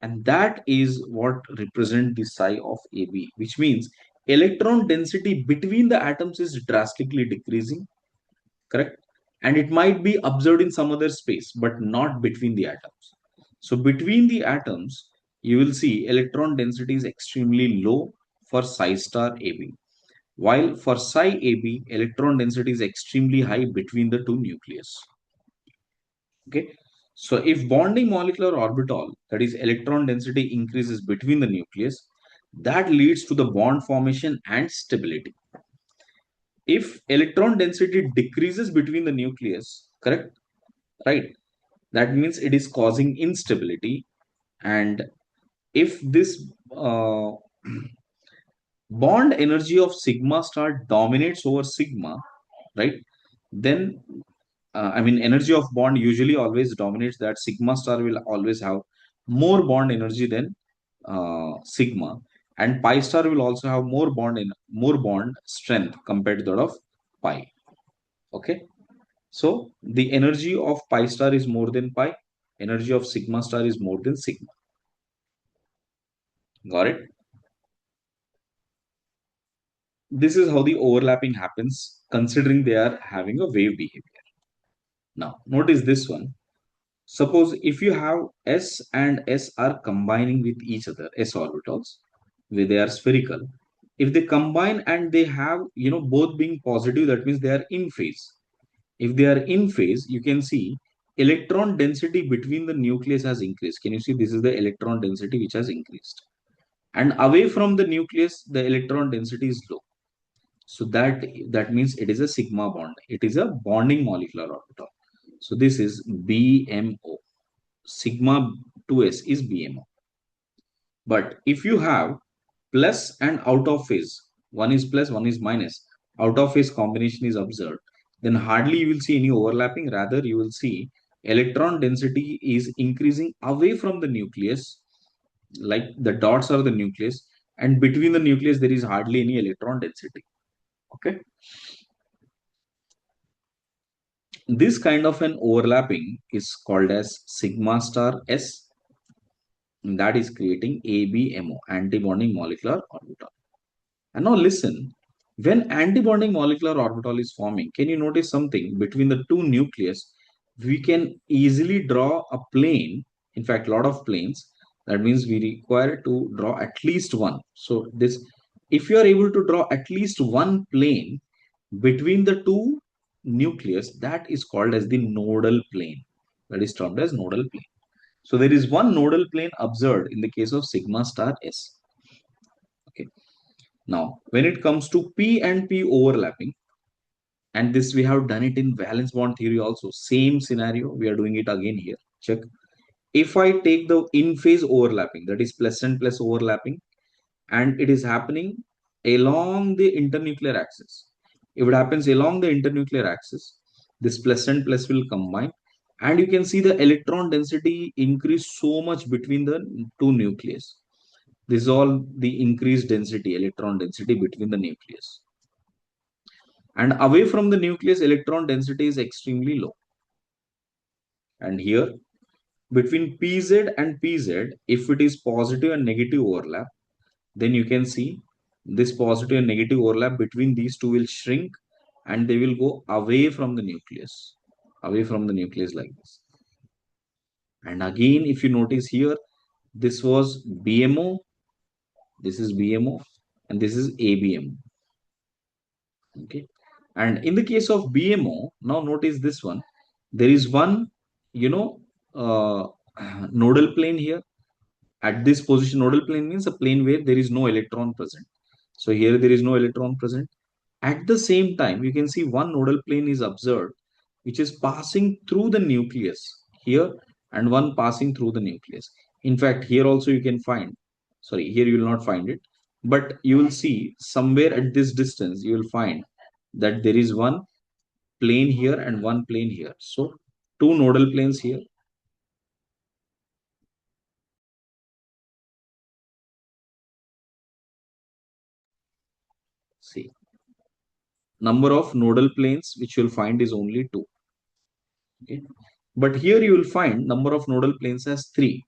And that is what represent the psi of AB, which means electron density between the atoms is drastically decreasing, correct? And it might be observed in some other space, but not between the atoms. So between the atoms, you will see electron density is extremely low for psi star AB, while for psi AB, electron density is extremely high between the two nucleus. Okay. So if bonding molecular orbital, that is electron density increases between the nucleus, that leads to the bond formation and stability. If electron density decreases between the nucleus, correct? Right. That means it is causing instability. And if this bond energy of sigma star dominates over sigma, right? Then energy of bond usually always dominates, that sigma star will always have more bond energy than sigma, and pi star will also have more bond strength compared to that of pi. Okay, so the energy of pi star is more than pi, energy of sigma star is more than sigma. Got it? This is how the overlapping happens, considering they are having a wave behavior. Now, notice this one. Suppose if you have S and S are combining with each other, S orbitals, where they are spherical. If they combine and they have, both being positive, that means they are in phase. If they are in phase, you can see electron density between the nucleus has increased. Can you see this is the electron density which has increased? And away from the nucleus, the electron density is low. So that means it is a sigma bond. It is a bonding molecular orbital. So this is BMO. Sigma 2s is BMO. But if you have plus and out of phase, one is plus, one is minus, out of phase combination is observed, then hardly you will see any overlapping. Rather, you will see electron density is increasing away from the nucleus, like the dots are the nucleus, and between the nucleus, there is hardly any electron density. Okay. This kind of an overlapping is called as sigma star S. That is creating ABMO, antibonding molecular orbital. And now listen, when antibonding molecular orbital is forming, can you notice something? Between the two nucleus, we can easily draw a plane, in fact, lot of planes. That means we require to draw at least one. So this, if you are able to draw at least one plane between the two nucleus, that is called as the nodal plane. That is termed as nodal plane. So there is one nodal plane observed in the case of sigma star S. Okay. Now, when it comes to P and P overlapping, and this we have done it in valence bond theory also, same scenario, we are doing it again here. Check. If I take the in phase overlapping, that is plus and plus overlapping, and it is happening along the internuclear axis. If it happens along the internuclear axis, this plus and plus will combine, and you can see the electron density increase so much between the two nucleus. This is all the increased density, electron density between the nucleus. And away from the nucleus, electron density is extremely low. And here, between Pz and Pz, if it is positive and negative overlap, then you can see this positive and negative overlap between these two will shrink and they will go away from the nucleus, like this. And again, if you notice here, this was BMO, this is BMO, and this is ABMO. Okay. And in the case of BMO, now notice this one, there is one, uh, nodal plane here. At this position, nodal plane means a plane where there is no electron present. So here there is no electron present. At the same time, you can see one nodal plane is observed, which is passing through the nucleus here and one passing through the nucleus. In fact, here also you can find, sorry, here you will not find it, but you will see somewhere at this distance, you will find that there is one plane here and one plane here. So two nodal planes here. See, number of nodal planes which you'll find is only 2. Okay. But here you will find number of nodal planes as 3.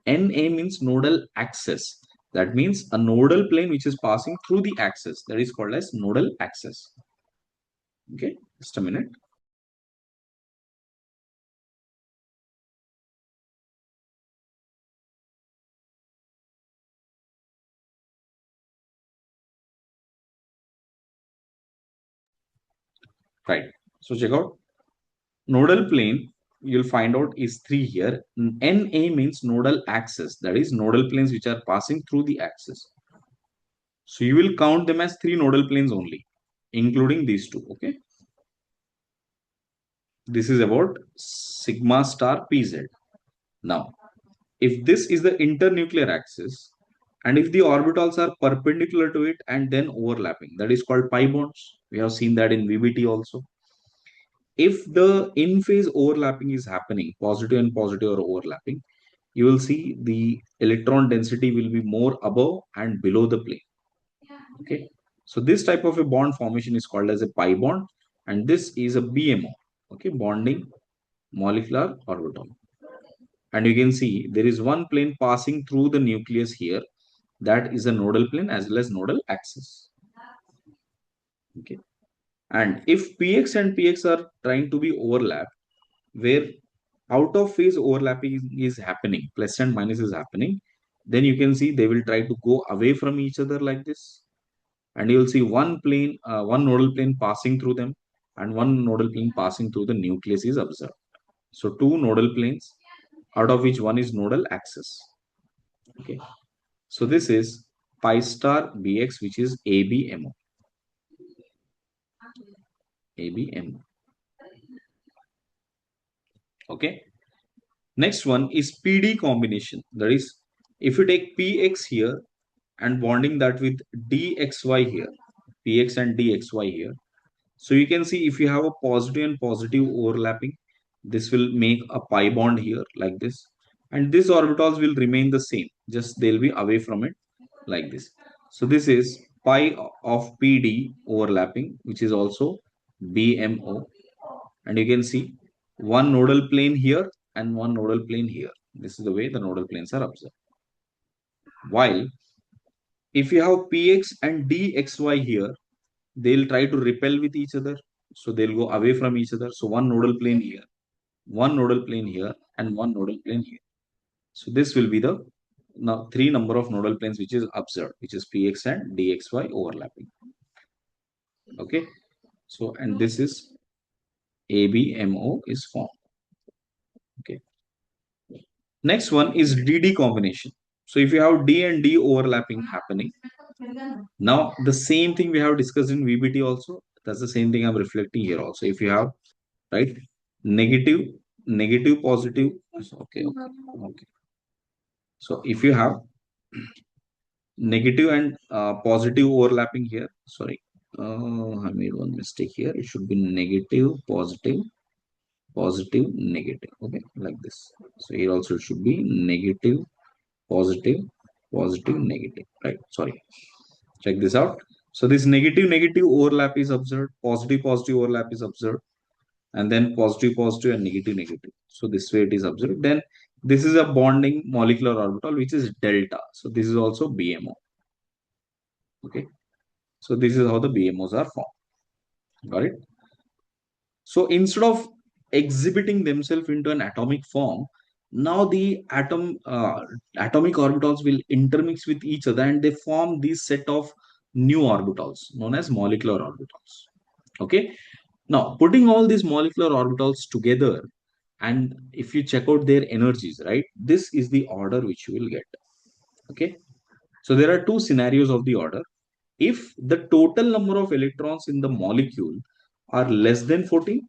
NA means nodal axis. That means a nodal plane which is passing through the axis. That is called as nodal axis. Okay, just a minute. Right. So check out. Nodal plane, you'll find out is 3 here. NA means nodal axis. That is nodal planes which are passing through the axis. So you will count them as 3 nodal planes only, including these two. Okay. This is about sigma star Pz. Now, if this is the internuclear axis, and if the orbitals are perpendicular to it and then overlapping, that is called pi bonds. We have seen that in VBT also. If the in-phase overlapping is happening, positive and positive are overlapping, you will see the electron density will be more above and below the plane. Okay. So this type of a bond formation is called as a pi bond, and this is a BMO. Okay, bonding molecular orbital. And you can see there is one plane passing through the nucleus here. That is a nodal plane as well as nodal axis. Okay. And if Px and Px are trying to be overlapped, where out of phase overlapping is happening, plus and minus is happening, then you can see they will try to go away from each other like this. And you will see one plane, one nodal plane passing through them, and one nodal plane passing through the nucleus is observed. So two nodal planes, out of which one is nodal axis. Okay. So this is pi star Bx, which is ABMO. ABMO. Okay. Next one is PD combination. That is, if you take Px here and bonding that with DXY here, Px and DXY here. So you can see if you have a positive and positive overlapping, this will make a pi bond here like this. And these orbitals will remain the same, just they'll be away from it like this. So this is pi of PD overlapping, which is also BMO. And you can see one nodal plane here and one nodal plane here. This is the way the nodal planes are observed. While if you have Px and DXY here, they'll try to repel with each other. So they'll go away from each other. So one nodal plane here, one nodal plane here, and one nodal plane here. So this will be the now 3 number of nodal planes which is observed, which is Px and DXY overlapping. Okay. So, and this is ABMO is formed. Okay. Next one is DD combination. So if you have D and D overlapping happening, now the same thing we have discussed in VBT also. That's the same thing I'm reflecting here also. If you have, right, negative, negative, positive. Okay, okay, okay. So if you have negative and positive overlapping here, sorry, I made one mistake here. It should be negative, positive, positive, negative. Okay, like this. So here also it should be negative, positive, positive, negative. Right? Sorry. Check this out. So this negative, negative overlap is observed. Positive, positive overlap is observed. And then positive, positive, and negative, negative. So this way it is observed. Then this is a bonding molecular orbital, which is delta. So this is also BMO. Okay. So this is how the BMOs are formed. Got it? So instead of exhibiting themselves into an atomic form, now the atomic orbitals will intermix with each other and they form this set of new orbitals known as molecular orbitals. Okay. Now putting all these molecular orbitals together, and if you check out their energies, right, this is the order which you will get. Okay. So there are two scenarios of the order. If the total number of electrons in the molecule are less than 14,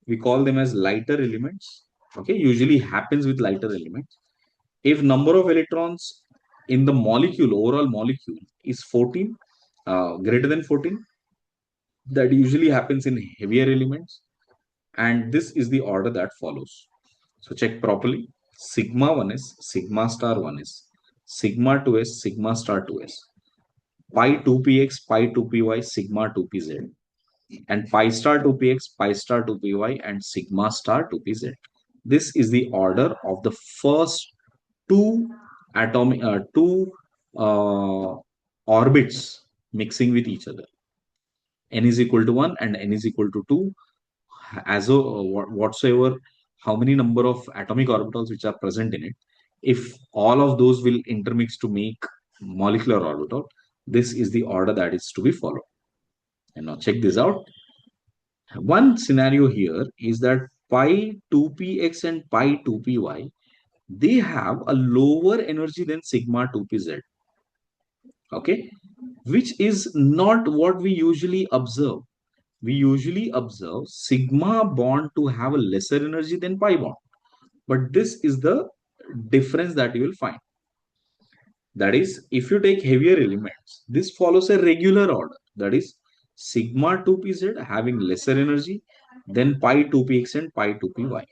we call them as lighter elements. Okay, usually happens with lighter elements. If number of electrons in the molecule, overall molecule, is 14, greater than 14, that usually happens in heavier elements. And this is the order that follows. So check properly. Sigma 1 is, sigma star 1 is, sigma 2s, sigma star 2s, pi 2px, pi 2py, sigma 2pz, and pi star 2px, pi star 2py, and sigma star 2pz. This is the order of the first two uh, orbits mixing with each other. N is equal to 1 and n is equal to 2. As a whatsoever, how many number of atomic orbitals which are present in it, if all of those will intermix to make molecular orbital, this is the order that is to be followed. And now check this out. One scenario here is that pi 2px and pi 2py, they have a lower energy than sigma 2pz. Okay, which is not what we usually observe. We usually observe sigma bond to have a lesser energy than pi bond. But this is the difference that you will find. That is, if you take heavier elements, this follows a regular order. That is, sigma 2pz having lesser energy than pi 2px and pi 2py.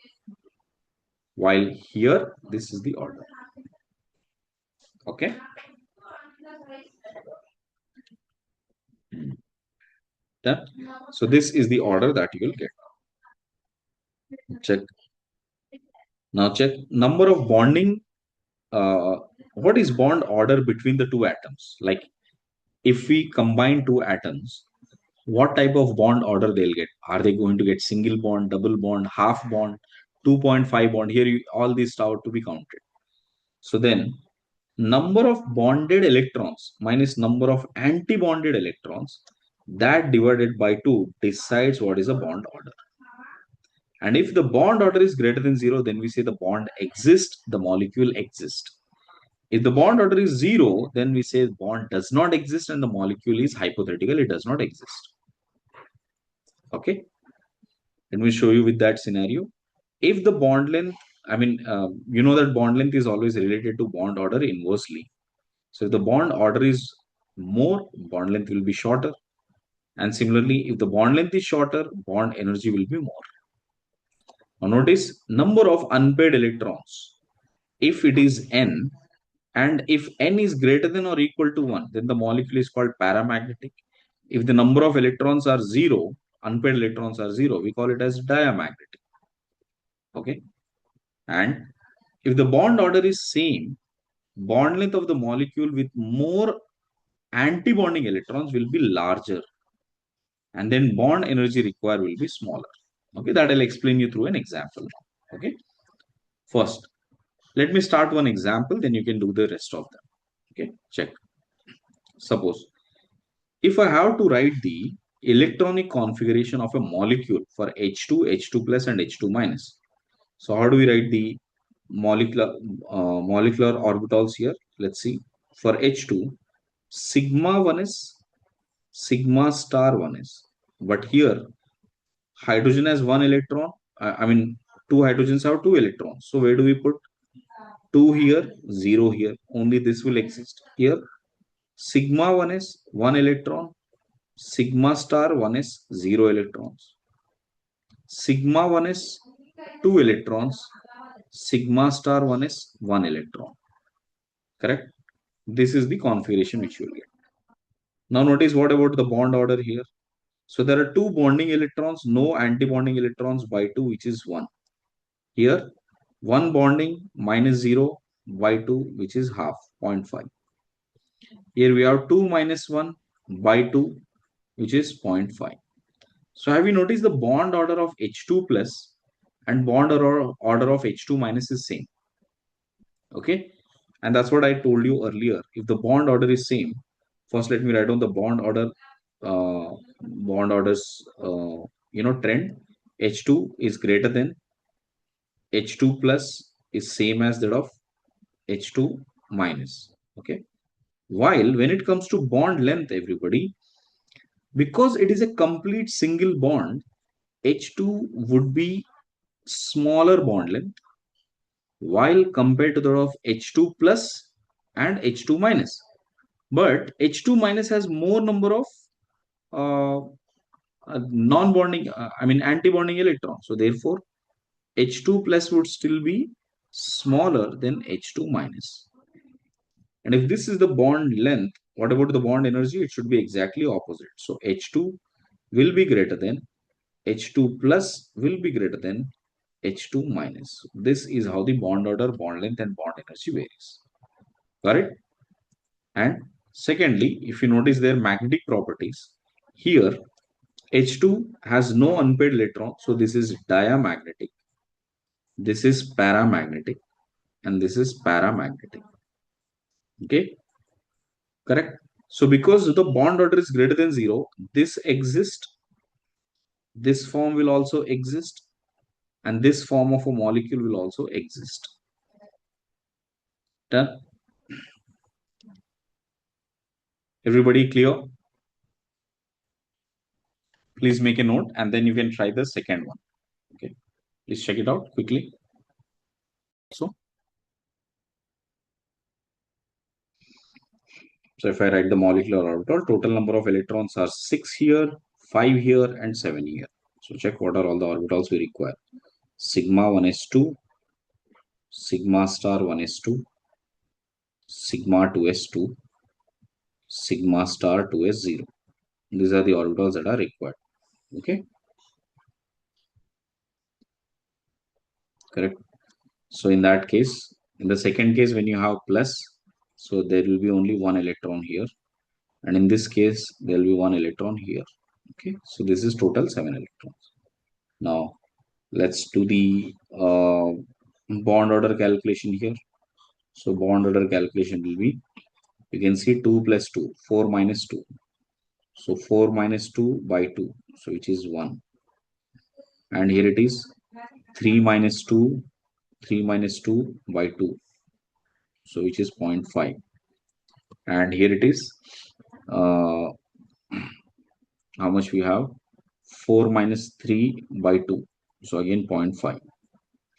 While here, this is the order. Okay. Done. So this is the order that you will get. Check. Now check number of bonding. What is bond order between the two atoms? Like if we combine two atoms, what type of bond order they'll get? Are they going to get single bond, double bond, half bond, 2.5 bond? Here all these are to be counted. So then number of bonded electrons minus number of anti-bonded electrons, that divided by 2 decides what is a bond order. And if the bond order is greater than 0, then we say the bond exists, the molecule exists. If the bond order is 0, then we say the bond does not exist and the molecule is hypothetical, it does not exist. Okay. Let me show you with that scenario. If the bond length, you know that bond length is always related to bond order inversely. So if the bond order is more, bond length will be shorter. And similarly, if the bond length is shorter, bond energy will be more. Now notice number of unpaired electrons. If it is n, and if n is greater than or equal to 1, then the molecule is called paramagnetic. If the number of electrons are 0, unpaired electrons are 0, we call it as diamagnetic. Okay. And if the bond order is same, bond length of the molecule with more anti-bonding electrons will be larger. And then bond energy required will be smaller. Okay, that I'll explain you through an example. Okay. First, let me start one example, then you can do the rest of them. Okay, check. Suppose if I have to write the electronic configuration of a molecule for H2, H2 plus and H2 minus. So how do we write the molecular orbitals here? Let's see. For H2, sigma 1 is sigma star 1 is. But here, hydrogen has one electron. I mean, two hydrogens have two electrons. So where do we put 2 here, 0 here? Only this will exist here. Sigma 1 is 1 electron. Sigma star 1 is 0 electrons. Sigma 1 is 2 electrons. Sigma star 1 is 1 electron. Correct? This is the configuration which you will get. Now notice what about the bond order here? So there are two bonding electrons, no anti-bonding electrons by 2, which is 1. Here, one bonding minus 0 by 2, which is half, 0.5. Here we have 2 minus 1 by 2, which is 0.5. So have you noticed the bond order of H2 plus and bond order of H2 minus is same? Okay. And that's what I told you earlier. If the bond order is same, first let me write down the bond orders, trend. H2 is greater than H2 plus is same as that of H2 minus. Okay. While when it comes to bond length, everybody, because it is a complete single bond, H2 would be smaller bond length, while compared to that of H2 plus and H2 minus. But H2 minus has more number of uh, non-bonding, anti-bonding electrons. So therefore, H2 plus would still be smaller than H2 minus. And if this is the bond length, what about the bond energy? It should be exactly opposite. So H2 will be greater than H2 plus will be greater than H2 minus. This is how the bond order, bond length and bond energy varies. Got it? And secondly, if you notice their magnetic properties, here H2 has no unpaired electron. So this is diamagnetic. This is paramagnetic. And this is paramagnetic. Okay. Correct. So because the bond order is greater than 0, this exists. This form will also exist. And this form of a molecule will also exist. Done? Everybody clear? Please make a note and then you can try the second one. Okay. Please check it out quickly. So if I write the molecular orbital, total number of electrons are 6 here, 5 here, and 7 here. So check what are all the orbitals we require. Sigma 1s2, sigma star 1s2, sigma 2s2, sigma star 2s0. These are the orbitals that are required. Okay. Correct. So in that case, in the second case, when you have plus, so there will be only one electron here. And in this case, there will be one electron here. Okay. So this is total 7 electrons. Now, let's do the bond order calculation here. So bond order calculation will be, you can see 2 plus 2, 4 minus 2. So 4 minus 2 by 2, so which is 1. And here it is 3 minus 2, 3 minus 2 by 2, so which is 0.5. And here it is, how much we have? 4 minus 3 by 2, so again 0.5.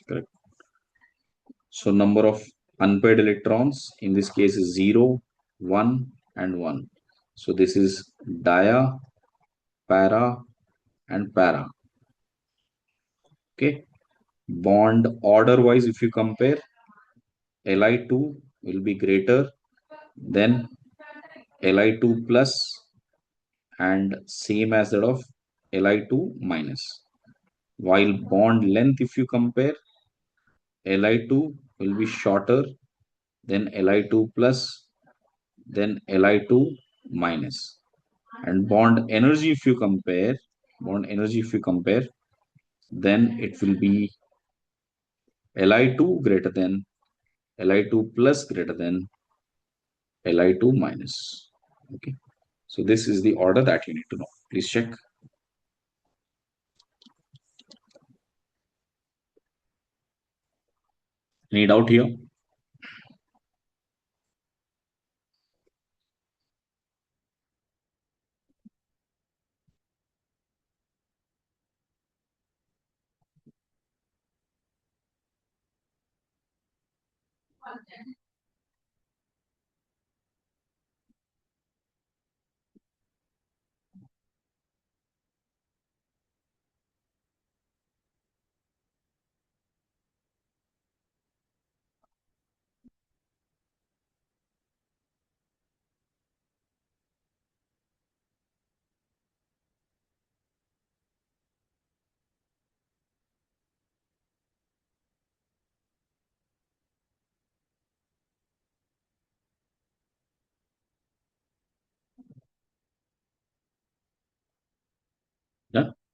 Correct. So number of unpaired electrons in this case is 0, 1, and 1. So this is dia, para, and para. Okay. Bond order wise, if you compare, Li2 will be greater than Li2 plus and same as that of Li2 minus. While bond length, if you compare, Li2 will be shorter than Li2 plus, then Li2 minus. And bond energy, if you compare, then it will be Li2 greater than Li2 plus greater than Li2 minus. Okay. So this is the order that you need to know. Please check. Any doubt here?